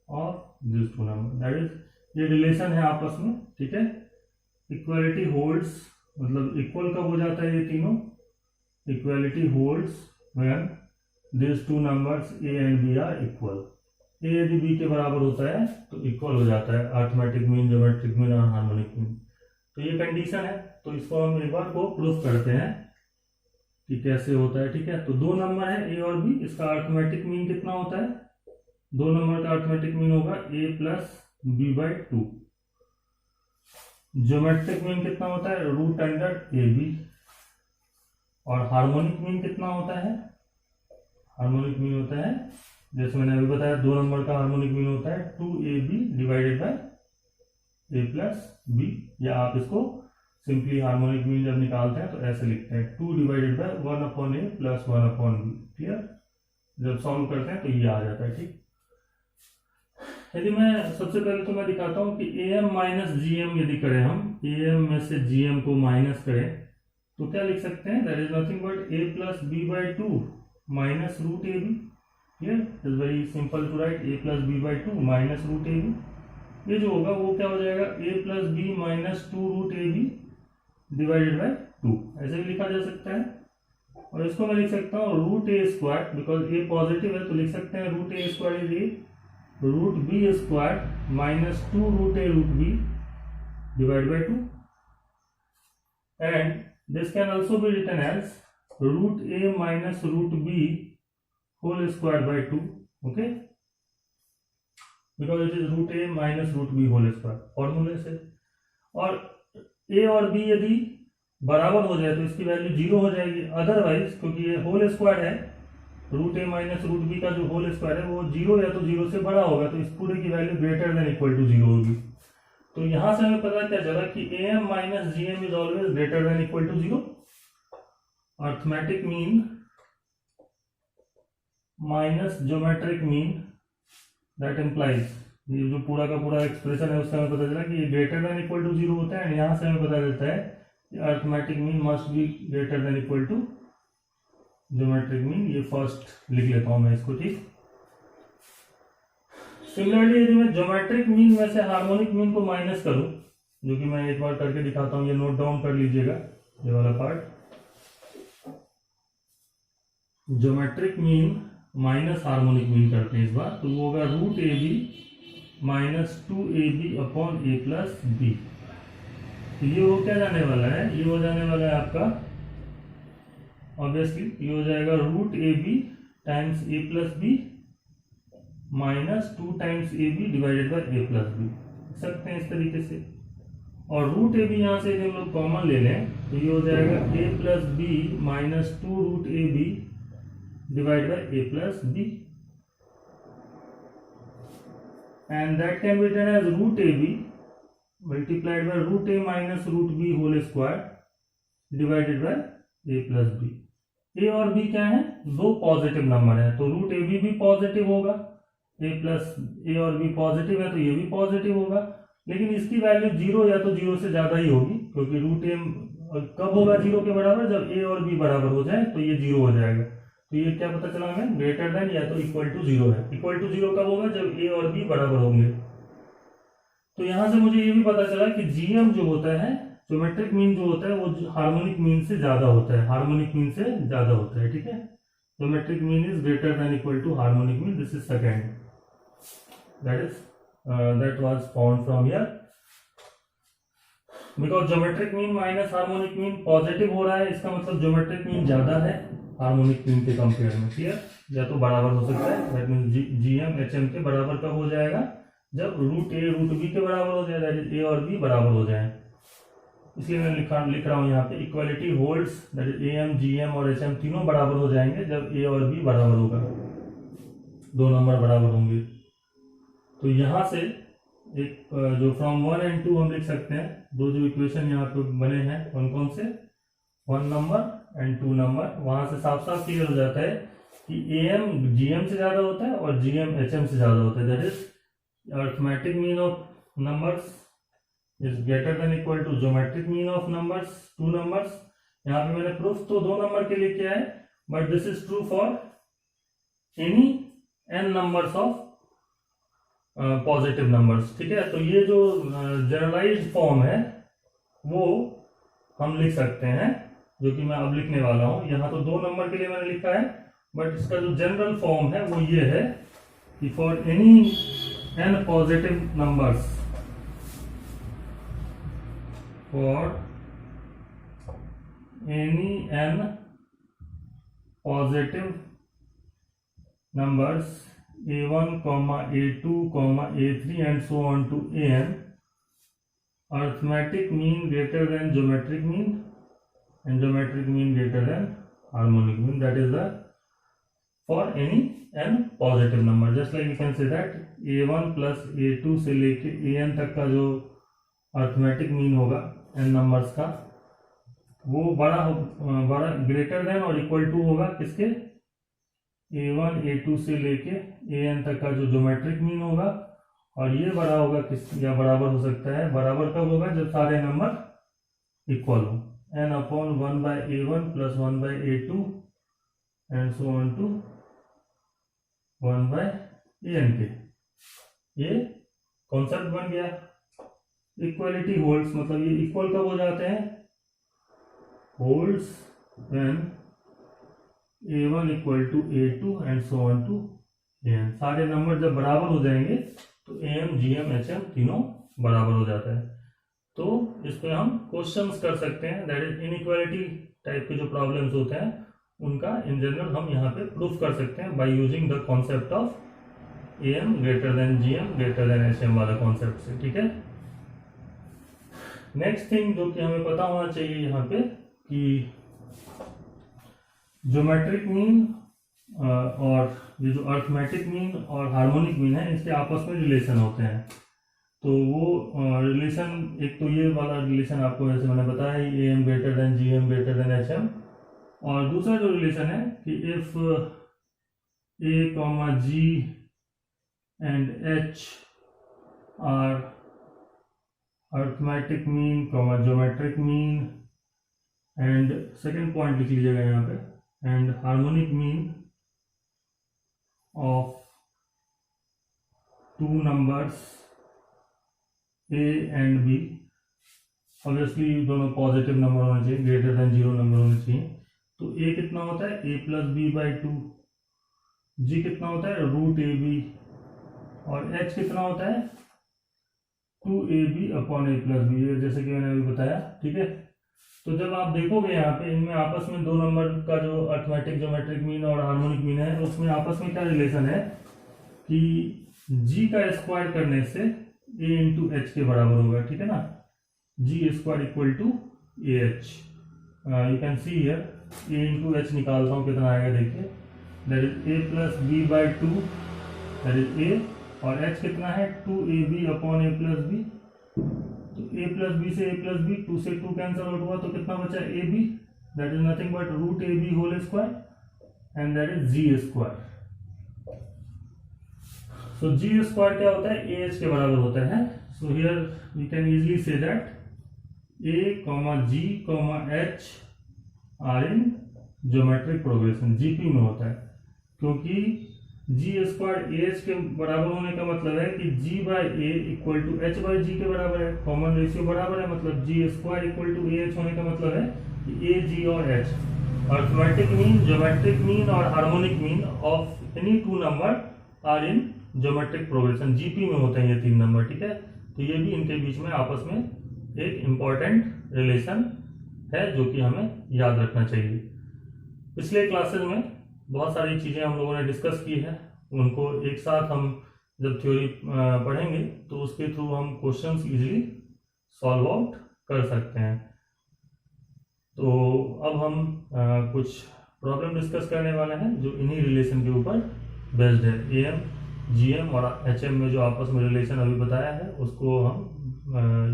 of these two numbers। that is ये relation है आपस में, ठीक है। Equality holds, मतलब equal कब हो जाता है ये तीनों, equality holds when these two numbers A and B are equal। A यदि B के बराबर होता है तो इक्वल हो जाता है अर्थमेटिक मीन, ज्योमेट्रिक मीन और हार्मोनिक मीन। तो ये कंडीशन है, तो इसको हम एक बार को प्रूफ करते हैं कि कैसे होता है, ठीक है। तो दो नंबर है A और B, इसका अर्थमेटिक मीन कितना होता है, दो नंबर का अर्थमेटिक मीन होगा A + B/2। ज्योमेट्रिक मीन कितना होता है, √AB। और हार्मोनिक मीन कितना होता है, हार्मोनिक मीन होता है, जैसे मैंने अभी बताया, दो नंबर का हार्मोनिक मीन होता है 2AB / A + B। या आप इसको सिंपली हार्मोनिक मीन जब निकालते हैं तो ऐसे लिखते हैं 2 / 1/A + 1/B। क्लियर? जब सॉल्व करते हैं तो ये आ जाता है, ठीक। यदि मैं सबसे पहले तो मैं दिखाता हूं कि AM - GM यदि करें, हम AM में से GM को माइनस करें तो क्या लिख सकते हैं, that is nothing but A + B/2 - √AB। Clear? It is very simple to write A + B/2 - √AB। ये जो होगा वो क्या हो जाएगा, A + B - 2√AB / 2, ऐसे भी लिखा जा सकता है। और इसको मैं लिख सकता हूँ √A², बिकॉज A पॉजिटिव है तो लिख सकते हैं √A² is √B² - 2√A√B / 2, and this can also be written as √A - √B² / 2, okay, because it is √A - √B² फॉर्मूले से। और A और B यदि बराबर हो जाए तो इसकी वैल्यू 0 हो जाएगी, अदरवाइज क्योंकि ये होल स्क्वायर है, √A - √B का जो होल स्क्वायर है वो 0 या तो 0 से बड़ा होगा, तो इस पूरे की value greater than equal to 0 होगी। तो यहां से हमें पता क्या चला कि AM - GM is always greater than equal to 0। Arithmetic mean minus geometric mean, that implies, ये जो पूरा का पूरा एक्सप्रेशन है उससे हमें पता चला कि ये ग्रेटर देन इक्वल टू 0 होता है, एंड यहां से हमें पता चलता है कि arithmetic mean must be greater than equal to geometric mean. ये फर्स्ट लिख लेता हूं मैं इसको, ठीक। सिमिलरली यदि मैं ज्योमेट्रिक मीन में से हार्मोनिक मीन को माइनस करूं, जो कि मैं एक बार करके दिखाता हूं, ये नोट डाउन कर लीजिएगा ये वाला part. Geometric mean minus harmonic mean करते हैं इस बार, तो वो होगा √AB - 2AB/A + B। तो ये वो क्या जाने वाला है, ये हो जाने वाला है आपका ऑब्वियसली, ये हो जाएगा √AB × A + B - 2 × AB / A + B, लिख सकते हैं इस तरीके से। और √AB यहाँ से हम लोग कॉमन ले लें तो ये हो जाएगा A + B - 2 √AB divided by a plus b, and that can be written as root ab multiplied by root a minus root b whole square divided by a plus b. a और b क्या है, दो positive number है, तो root A B भी positive होगा, a plus ए और b positive है तो ये भी पॉजिटिव होगा, लेकिन इसकी वैल्यू जीरो या तो जीरो से ज्यादा ही होगी, क्योंकि रूट ए कब होगा जीरो के बराबर, जब a और b बराबर हो जाए तो ये जीरो हो जाएगा। तो ये क्या पता चला हमें, ग्रेटर देन या तो इक्वल टू जीरो है। इक्वल टू जीरो कब होगा, जब a और b बराबर होंगे। तो यहां से मुझे ये भी पता चला कि जीएम जो होता है, ज्योमेट्रिक मीन जो होता है, वो हार्मोनिक मीन से ज्यादा होता है, हार्मोनिक मीन से ज्यादा होता है, ठीक है। Geometric mean is greater than equal to harmonic mean, this is second, that was found from here, because geometric mean minus harmonic mean positive हो रहा है, इसका मतलब ज्योमेट्रिक मीन ज्यादा है हार्मोनिक मीन के कंपेयर में, क्लियर, या तो बराबर हो सकता है, दैट मींस जीएम एचएम के बराबर कब हो जाएगा, जब रूट ए रूट बी के बराबर हो जाए, दैट इज ए और बी बराबर हो जाए। इसलिए मैं लिख रहा हूं यहाँ पे equality holds, that is am GM और एचएम तीनों बराबर हो जाएंगे जब ए और बी बराबर होगा, दो नंबर बराबर होंगे। तो यहां से एक जो फ्रॉम 1 and 2 हम लिख सकते हैं, दो जो इक्वेशन यहाँ पे बने हैं कौन कौन से, 1 नंबर एंड 2 नंबर, वहां से साफ साफ क्लियर हो जाता है कि एएम जीएम से ज्यादा होता है और जीएम एचएम से ज्यादा होता है, that is arithmetic mean of numbers is greater than equal to geometric mean of numbers, 2 numbers. यहाँ पे मैंने प्रूफ तो 2 नंबर के लिए किया है, but this is true for any n numbers of positive numbers, ठीक है। तो ये जो जनरलाइज्ड फॉर्म है वो हम लिख सकते हैं, जो कि मैं अब लिखने वाला हूं। यहाँ तो 2 नंबर के लिए मैंने लिखा है, बट इसका जो जनरल फॉर्म है वो ये है कि for any n positive numbers, for any n positive numbers a1, a2, a3 and so on to an, arithmetic mean greater than geometric mean and geometric mean greater than harmonic mean, that is the for any n positive number, just like you can say that a1 plus a2 से लेके an तक का जो arithmetic mean होगा n numbers का, वो बड़ा greater than और इक्वल टू होगा किसके, a1 a2 से लेके an तक का जो ज्योमेट्रिक मीन होगा, और ये बड़ा होगा किस, या बराबर हो सकता है, बराबर कब होगा, जब सारे नंबर इक्वल हो, n upon 1 by a1 plus 1 by a2 and so on to 1 by an के। ये कॉन्सेप्ट बन गया। इक्वलिटी होल्ड्स, मतलब ये इक्वल कब हो जाते हैं, holds when a1 equal to a2 and so on to an, सारे नंबर जब बराबर हो जाएंगे तो am gm hm तीनों बराबर हो जाता है। तो इस पे हम क्वेश्चंस कर सकते हैं, दैट इज इनइक्वालिटी टाइप के जो प्रॉब्लम्स होते हैं उनका इन जनरल हम यहाँ पे प्रूफ कर सकते हैं by using the concept of am greater than gm greater than hm वाला कॉन्सेप्ट से, ठीक है। नेक्स्ट थिंग जो कि हमें पता होना चाहिए यहाँ पे कि ज्योमेट्रिक मीन और ये जो अरिथमेटिक मीन और हार्मोनिक मीन है, इसके आपस में रिलेशन होते हैं। तो वो रिलेशन, एक तो ये वाला रिलेशन आपको जैसे मैंने बताया ही, am greater than gm greater than hm, और दूसरा जो रिलेशन है कि if a, g and h are arithmetic mean, geometric mean and second point लिख लीजिएगा यहाँ पे, and harmonic mean of 2 numbers a and b, obviously दोनों पॉजिटिव नंबर होने चाहिए, ग्रेटर देन 0 नंबर होने चाहिए। तो a कितना होता है, a plus B by 2, g कितना होता है, रूट ए बी, और h कितना होता है, 2ab upon a plus B, जैसे कि मैंने अभी बताया, ठीक है। तो जब आप देखोगे यहाँ पे इनमें आपस में 2 नंबर का जो अरिथमेटिक ज्योमेट्रिक मीन और हार्मोनिक मीन है, उसमें आपस में क्या रिलेशन है कि g का स्क्वायर करने से a इंटू एच के बराबर होगा, ठीक है ना, g square equal to A H. You can see here a into H निकालता हूँ कितना आएगा, देखिए that is A plus B by two, that is A, और h कितना है 2ab upon A plus B. तो a प्लस बी से a प्लस बी, 2 से 2 कैंसिल आउट हुआ तो कितना बचा ab, that is nothing but root A B whole square and that is G square. So G square क्या होता है, ए एच के बराबर होता है। So here we can easily see that A comma G comma H are in geometric progression, GP में होता है, क्योंकि जी स्क्वायर ए एच के बराबर होने का मतलब है कि G by A equal to H by G के बराबर है, कॉमन रेशियो बराबर है, मतलब G square equal to A H होने का मतलब है कि ए जी और H, arithmetic mean, geometric mean और harmonic mean of any two number are in geometric progression, GP में होते हैं ये 3 नंबर, ठीक है। तो ये भी इनके बीच में आपस में एक इम्पॉर्टेंट रिलेशन है जो कि हमें याद रखना चाहिए। पिछले क्लासेस में बहुत सारी चीज़ें हम लोगों ने डिस्कस की है, उनको एक साथ हम जब थ्योरी पढ़ेंगे तो उसके थ्रू हम क्वेश्चंस इजीली सॉल्व आउट कर सकते हैं। तो अब हम कुछ प्रॉब्लम डिस्कस करने वाले हैं जो इन्हीं रिलेशन के ऊपर बेस्ड है। एम, जीएम और एचएम में जो आपस में रिलेशन अभी बताया है उसको हम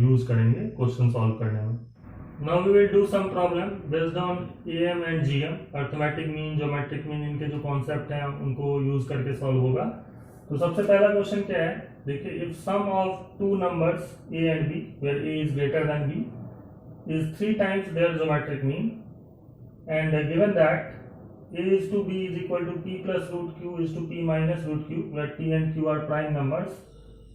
यूज करेंगे क्वेश्चन सॉल्व करने में। Now we will do some problem based on AM and GM, arithmetic mean, geometric mean, इनके जो कॉन्सेप्ट हैं उनको यूज करके सॉल्व होगा। तो सबसे पहला क्वेश्चन क्या है, देखिए, if sum of two numbers A and B where A is greater than B is 3 times their geometric mean, and given that a is to b is equal to p plus root q is to p minus root q, where p and q are prime numbers,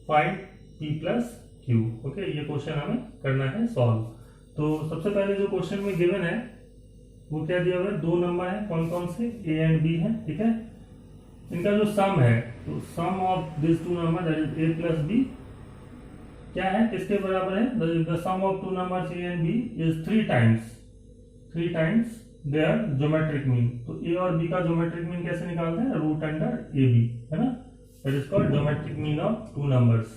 find p plus q। Okay, ये question हमें करना है solve. तो सबसे पहले जो question में given है वो क्या दिया हुआ है, 2 नंबर है, कौन कौन से, a एंड b है, ठीक है। इनका जो सम है, तो sum of this 2 number that is a plus b क्या है, किसके बराबर है, the sum of two numbers A and B is 3 times their geometric mean. तो ए और बी का ज्योमेट्रिक मीन कैसे निकालते हैं, रूट अंडर ए बी, है ना, that is called geometric mean of two numbers.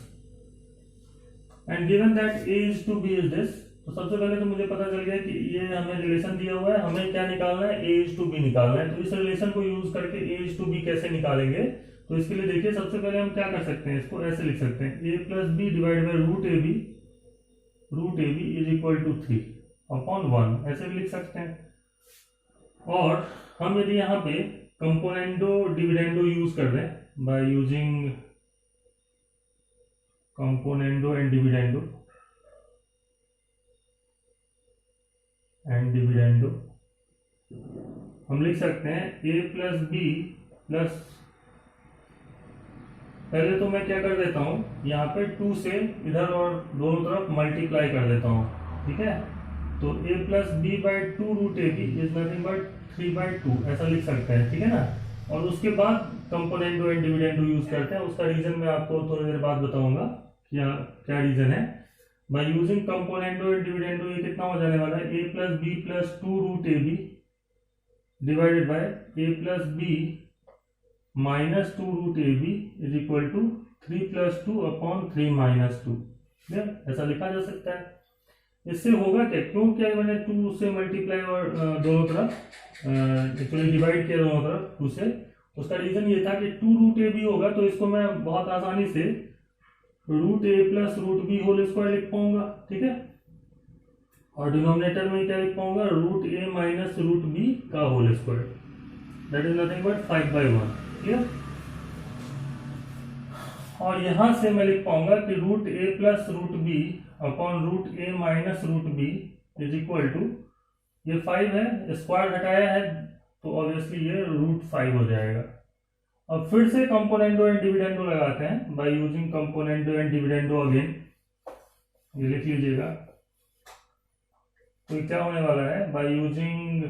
And given that A is to B is this, तो सबसे पहले तो मुझे पता चल गया कि ये हमें रिलेशन दिया हुआ है, हमें क्या निकालना है, ए इज टू बी निकालना है। तो इस रिलेशन को यूज करके ए इज टू बी कैसे निकालेंगे, तो इसके लिए देखिए सबसे पहले हम क्या कर सकते हैं, इसको ऐसे लिख सकते हैं, A plus B divide by root A B is equal to 3 upon 1, ऐसे भी लिख सकते हैं। और हम यदि यहाँ पे कंपोनेंडो डिविडेंडो यूज कर दें by using componendo and dividendo हम लिख सकते हैं ए प्लस बी प्लस, पहले तो मैं क्या कर देता हूं, यहाँ पे 2 से इधर और दोनों तरफ मल्टीप्लाई कर देता हूं, ठीक है। तो a plus B by 2 root A B is nothing but 3 by 2, ऐसा लिख सकते हैं, ठीक है ना। और उसके बाद कंपोनेंडो एंड डिविडेंडो यूज करते हैं, उसका रीजन मैं आपको थोड़ी देर बाद बताऊंगा क्या रीजन है। By using componendo and dividendo ये कितना हो जाने वाला है, a plus B plus 2 root A B divided by a plus B minus 2 root A B is equal to 3 plus 2 upon 3 minus 2, ऐसा लिखा जा सकता है। इससे होगा क्या, क्यों क्या मैंने 2 से मल्टीप्लाई और दोनों तरफ एक्चुअली डिवाइड किया दोनों तरफ 2 से, उसका रीजन ये था कि 2 रूट ए बी होगा तो इसको मैं बहुत आसानी से root A plus root B whole square लिख पाऊंगा, ठीक है। और डिनोमिनेटर में क्या लिख पाऊंगा, root A minus root B का whole square, that is nothing but 5/1, clear. और यहां से मैं लिख पाऊंगा कि root A plus root B upon root A minus root B is equal to, ये 5 है, स्क्वायर हटाया है तो ऑब्वियसली ये रूट 5 हो जाएगा। अब फिर से कंपोनेंडो एंड डिविडेंडो लगाते हैं by using componendo and dividendo again, ये लिख लीजिएगा। तो क्या होने वाला है, by using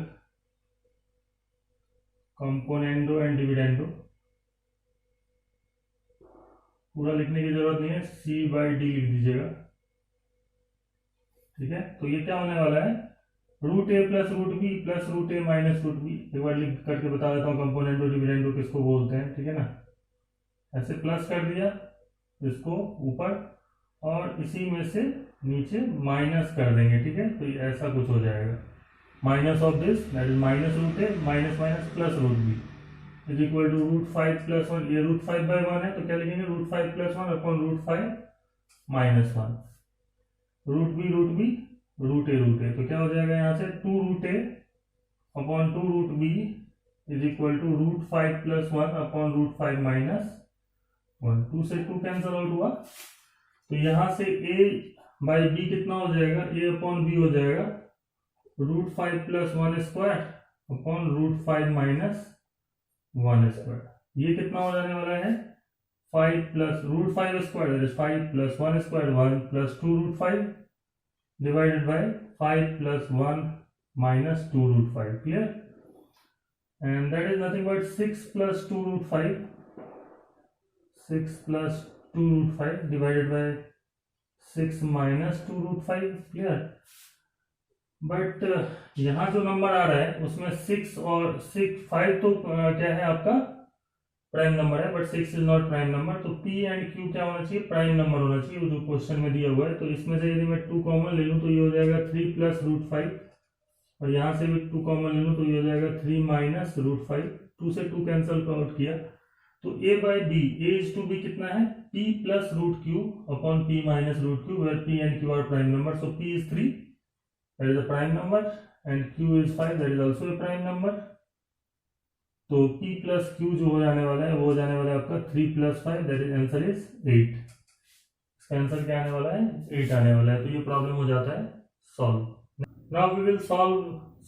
componendo and dividendo, पूरा लिखने की जरूरत नहीं है, सी बाई डी लिख दीजिएगा, ठीक है। तो ये क्या होने वाला है, root A plus root B plus root A minus root B, एक बार लिख करके बता देता हूँ कंपोनेंडो डिविडेंडो किसको बोलते हैं, ठीक है ना। ऐसे प्लस कर दिया इसको ऊपर और इसी में से नीचे माइनस कर देंगे, ठीक है। तो ये ऐसा कुछ हो जाएगा, minus of this that is minus root A minus minus plus root B is equal to √5 + 1, ये √5/1 है तो क्या लिखेंगे √5 + 1 अपॉन √5 - 1, √b तो क्या हो जाएगा यहाँ से 2√a upon 2√b is equal to √5 + 1 upon √5 - 1, 2 से 2 कैंसिल आउट हुआ तो यहाँ से a/b कितना हो जाएगा, a अपॉन b हो जाएगा √5 + 1² अपॉन √5 - 1²। ये कितना हो जाने वाला है 5 + √5² that is 5 + 1² 1 + 2√5 divided by 5 + 1 - 2√5, clear, and that is nothing but 6 + 2√5, 6 + 2√5 divided by 6 - 2√5, clear। But यहाँ जो नंबर आ रहा है उसमें 6 और 5 तो क्या है आपका प्राइम नंबर है, but 6 is not prime number, तो p एंड q क्या होना चाहिए, प्राइम नंबर होना चाहिए जो क्वेश्चन में दिया हुआ है। तो इसमें से यदि मैं 2 कॉमन ले लूँ तो ये हो जाएगा 3 + √5 और यहाँ से भी 2 कॉमन ले लूँ तो ये हो जाएगा 3 - √5, 2 से 2 कैंसिल आउट किया तो a/b, a is to b कितना है p + √q upon p - √q where p and q are prime number, so p is 3 that is a prime number and q is 5 that is also a prime number, तो p + q जो हो जाने वाला है वो हो जाने वाला है आपका 3 + 5 that is आंसर इज 8। इसका आंसर क्या आने वाला है 8 आने वाला है। तो ये प्रॉब्लम हो जाता है solve. Now we will solve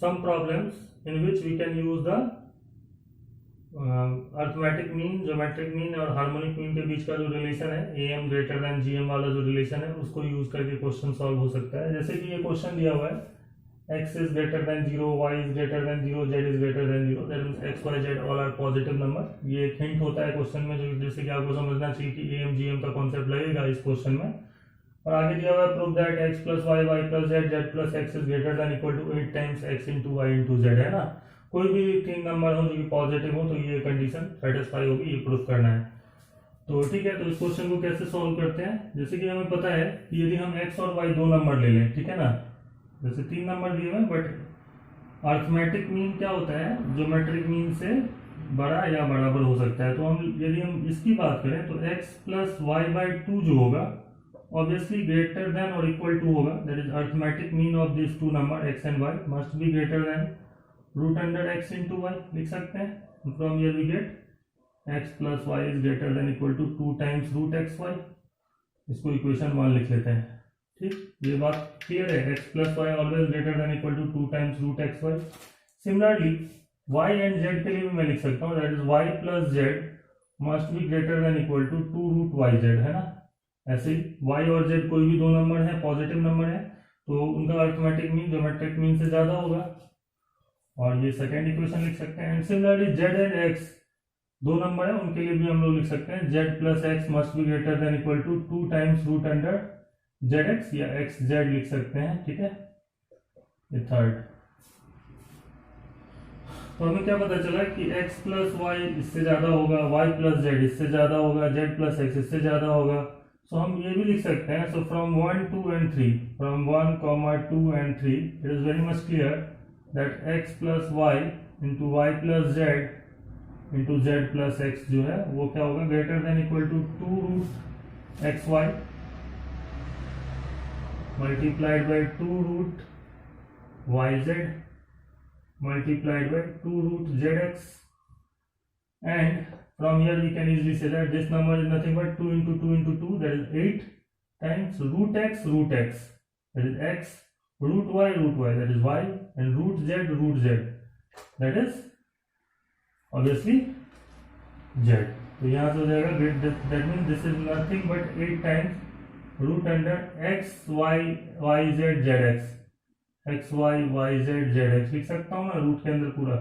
some problems in which we can use the arithmetic mean, geometric mean और हार्मोनिक मीन के बीच का जो रिलेशन है am ग्रेटर देन gm वाला जो रिलेशन है उसको यूज करके क्वेश्चन सॉल्व हो सकता है। जैसे कि ये क्वेश्चन दिया हुआ है x is greater than 0, y is greater than 0, z is greater than 0, that means x, y, z all are positive number। ये एक हिंट होता है क्वेश्चन में जो जैसे कि आपको समझना चाहिए कि am gm का कॉन्सेप्ट लगेगा इस क्वेश्चन में। और आगे दिया हुआ है prove that x + y, y + z, z + x is greater than equal to 8 times x into y into z, है ना। कोई भी 3 नंबर हो जो कि पॉजिटिव हो तो ये कंडीशन सेटिस्फाई होगी, ये प्रूफ करना है। तो ठीक है, तो इस क्वेश्चन को कैसे सॉल्व करते हैं, जैसे कि हमें पता है कि यदि हम x और y 2 नंबर ले लें, ठीक है ना, जैसे 3 नंबर दिए हुए हैं बट अर्थमेटिक मीन क्या होता है ज्योमेट्रिक मीन से बड़ा या बराबर हो सकता है। तो हम यदि हम इसकी बात करें तो x + y/2 जो होगा ऑब्वियसली ग्रेटर देन और इक्वल टू होगा, that is arithmetic mean of this 2 number x and y must be greater than √x into y, लिख सकते हैं। From here we get x + y is greater than equal to 2 times √xy, इसको equation 1 लिख लेते हैं। ठीक, ये बात क्लियर है, x + y always greater than equal to 2 times √xy। Similarly y and z के लिए भी मैं लिख सकता हूँ, that is y + z must be greater than equal to 2√yz, है ना। ऐसे ही y और z कोई भी 2 नंबर है पॉजिटिव नंबर है तो उनका अर्थमेटिक मीन ज्योमेट्रिक मीन से ज्यादा होगा, और ये सेकेंड इक्वेशन लिख सकते हैं। And similarly z and x 2 number है उनके लिए भी हम लोग लिख सकते हैं z + x must be greater than equal to 2 times √zx या xz लिख सकते हैं, ठीक है। ये थर्ड, तो हमें क्या पता चला कि x + y इससे ज्यादा होगा, y + z इससे ज्यादा होगा, z + x इससे ज्यादा होगा। सो हम ये भी लिख सकते हैं, सो from 1, 2 and 3, from 1, 2 and 3 it is very much clear that x + y into y + z into z + x जो है वो क्या होगा greater than equal to 2√xy multiplied by 2√yz multiplied by 2√zx, and from here we can easily say that this number is nothing but 2 into 2 into 2, that is 8 times √x, that is x, √y, that is y, and √z, that is obviously z। तो यहाँ से हो जाएगा that means this is nothing but 8 times √x, y, z, zx, x, y, z, zx लिख सकता हूँ ना root के अंदर पूरा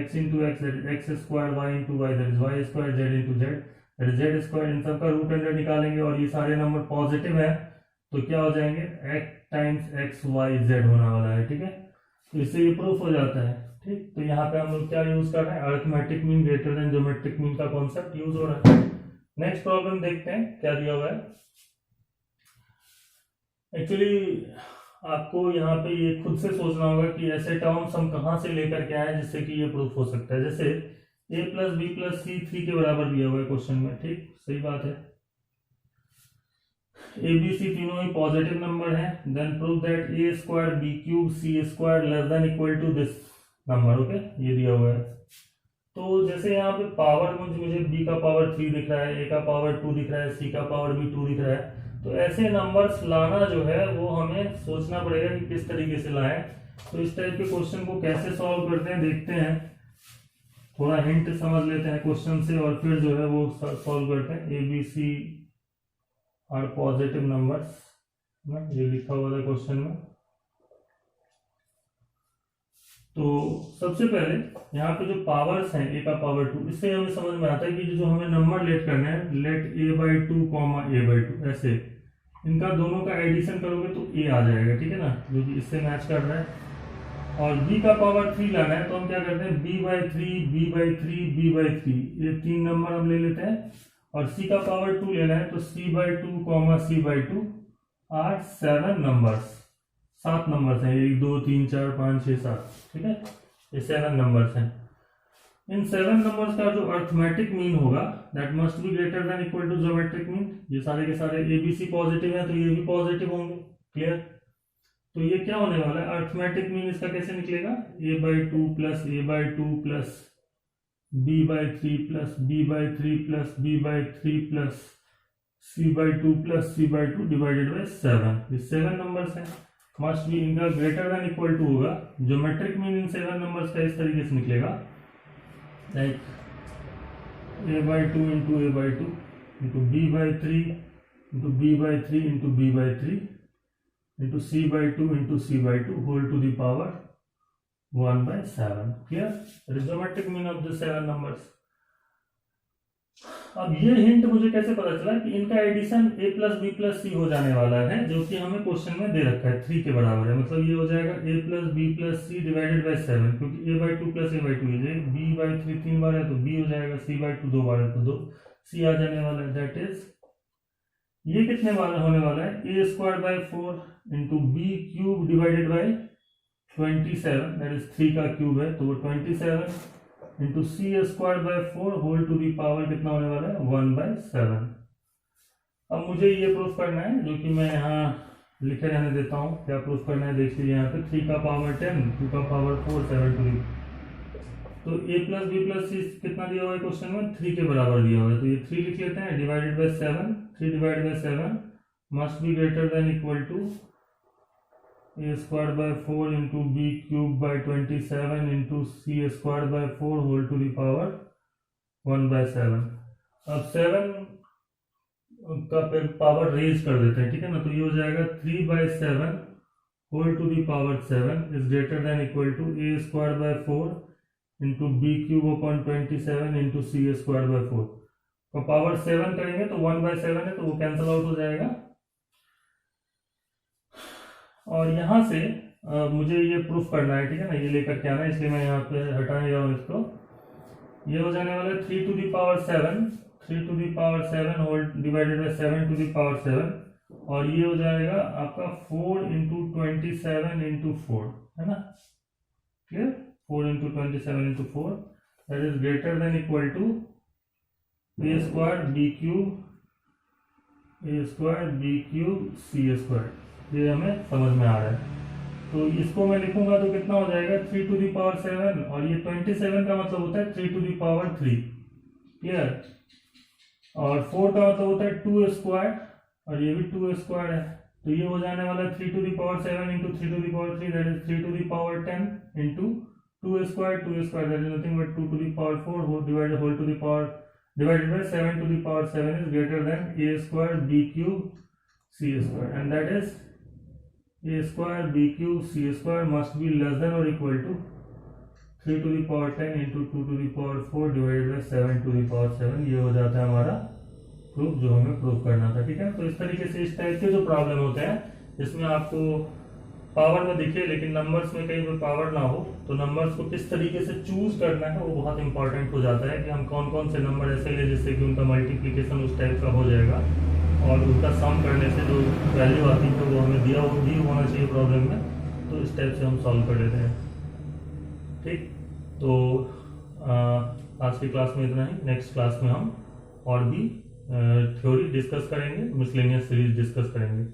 x into x, that is x square, y into y, that is y square, z into z, that is z square। इन सब का root under निकालेंगे और ये सारे नंबर पॉजिटिव है तो क्या हो जाएंगे x times x, y, z होने वाला है, ठीक है। तो इससे ये प्रूफ हो जाता है, ठीक। तो यहाँ पे हम लोग क्या यूज कर रहे हैं, arithmetic mean greater than geometric mean का कॉन्सेप्ट यूज हो रहा है। नेक्स्ट प्रॉब्लम देखते हैं क्या दिया हुआ है। एक्चुअली आपको यहाँ पे ये खुद से सोचना होगा कि ऐसे टर्म्स हम कहाँ से लेकर के आए जिससे कि ये प्रूफ हो सकता है। जैसे ए प्लस बी प्लस सी 3 के बराबर दिया हुआ है क्वेश्चन में, ठीक, सही बात है। ए बी सी तीनों ही पॉजिटिव नंबर है, then prove that A square B cube C square less than equal to this number, okay, ये दिया हुआ है। तो जैसे यहाँ पे पावर मुझे बी का पावर 3 दिख रहा है, ए का पावर 2 दिख रहा है, सी का पावर भी 2 दिख रहा है, तो ऐसे नंबर्स लाना जो है वो हमें सोचना पड़ेगा कि किस तरीके से लाएं। तो इस टाइप के क्वेश्चन को कैसे सॉल्व करते हैं देखते हैं, थोड़ा हिंट समझ लेते हैं क्वेश्चन से और फिर जो है वो सॉल्व करते हैं। A B C are positive numbers, ये लिखा हुआ था क्वेश्चन में। तो सबसे पहले यहाँ पे जो पावर्स हैं, ए का पावर 2, इससे हमें समझ में आता है कि जो हमें नंबर लेट करना है, let A by 2 comma A by 2, ऐसे इनका दोनों का एडिशन करोगे तो ए आ जाएगा, ठीक है ना, जो कि इससे मैच कर रहा है। और b का पावर 3 लाना है तो हम क्या करते हैं, b by 3 b by 3 b by 3, ये 3 नंबर हम ले लेते हैं। और c का पावर 2 लेना है तो c by 2 comma c by 2 are 7 numbers, 7 numbers हैं, 1 2 3 4 5 6 7, ठीक है, ये 7 नंबर्स हैं। इन 7 नंबर्स का जो अर्थमेटिक मीन होगा that must be greater than equal to geometric mean. ये सारे के सारे ए बी सी पॉजिटिव है तो ये भी पॉजिटिव होंगे, क्लियर। तो ये क्या होने वाला है, अर्थमेटिक मीन इसका कैसे निकलेगा, A by 2 plus A by 2 plus B by 3 plus B by 3 plus B by 3 plus C by 2 plus C by 2 divided by 7। ये 7 नंबर्स हैं, मस्ट बी इनका ग्रेटर देन इक्वल टू होगा। Geometric mean इन 7 numbers का इस तरीके से निकलेगा, like a by 2 into a by 2 into b by 3 into b by 3 into b by 3 into c by 2 into c by 2 whole to the power 1 by 7, clear? That is geometric mean of the 7 numbers. अब ये hint मुझे कैसे पता चला कि इनका addition a plus B plus C हो जाने वाला है, जो कि हमें क्वेश्चन में दे रखा है 3 के बराबर है, मतलब ये हो जाएगा a plus B plus C divided by 7, क्योंकि a by 2 plus a by 2 है, b बाई 3 3 बार है तो b हो जाएगा, c बाई 2 2 बार है तो 2 c आ जाने वाला है। दैट इज ये कितने वाला होने वाला है, a square by 4 into B cube divided by 27, that is 3 का क्यूब है तो वो 27 into C square by 4 whole to the power कितना होने वाला है, 1 बाय 7। अब मुझे ये प्रूफ करना है, जो कि मैं यहाँ लिखे रहने देता हूँ, क्या प्रूफ करना है देख लीजिए यहाँ पे, 3 का पावर 10 2 का पावर 4 7 टू दी, तो a प्लस बी प्लस सी कितना दिया हुआ है क्वेश्चन में, 3 के बराबर दिया हुआ है, तो ये 3 लिख लेते हैं divided by 7, 3 divided by 7 must be greater than equal to a square by 4 into b cube by 27 into c square by 4 whole to the power 1 by 7। अब 7 का पावर रेज कर देते हैं, ठीक है ना, तो ये हो जाएगा 3 by 7 whole to the power 7 is greater than equal to a square by 4 into b cube upon 27 into c square by 4। तो पावर 7 करेंगे तो 1 by 7 है तो वो कैंसिल आउट हो जाएगा। और यहाँ से मुझे ये प्रूफ करना है, ठीक है ना, ये लेकर के आना है, इसलिए मैं यहाँ पे हटाने जा रहा हूँ इसको। ये हो जाने वाला है 3 to the power 7 3 to the power 7 whole divided by 7 to the power 7, और ये हो जाएगा आपका 4 इंटू 27 इंटू 4, है ना, clear, 4 into 27 into 4 that is greater than equal to a square B cube C square. ये हमें समझ में आ रहा है, तो इसको मैं लिखूंगा तो कितना हो जाएगा 3 टू दी पावर 7, और ये 27 का मतलब होता है 3 टू दी पावर 3, क्लियर, और 4 का मतलब होता है 2 स्क्वायर, और ये भी 2 स्क्वायर है, तो ये हो जाने वाला है 3 to the power 7 into 3 to the power 3 that is 3 to the power 10 into 2 square that is nothing but 2 to the power 4 divided whole to the power divided by 7 to the power 7 is greater than a square b cube c square, and that is a square b cube c square must be less than or equal to 3 to the power 10 into 2 to the power 4 divided by 7 to the power 7। ये हो जाता है हमारा proof जो हमें proof करना था, ठीक है। तो इस तरीके से इस टाइप के जो प्रॉब्लम होते हैं जिसमें आपको पावर में दिखे लेकिन नंबर्स में कहीं भी पावर ना हो, तो नंबर्स को किस तरीके से चूज करना है वो बहुत इंपॉर्टेंट हो जाता है कि हम कौन कौन से नंबर ऐसे ले जिससे कि उनका मल्टीप्लिकेशन उस टाइप का हो जाएगा, और उसका सम करने से जो वैल्यू आती है वो हमें दिया होना चाहिए प्रॉब्लम में, तो इस टाइप से हम सॉल्व कर लेते हैं, ठीक। तो आज की क्लास में इतना ही। नेक्स्ट क्लास में हम और भी थ्योरी डिस्कस करेंगे, मिसलेनियस सीरीज डिस्कस करेंगे।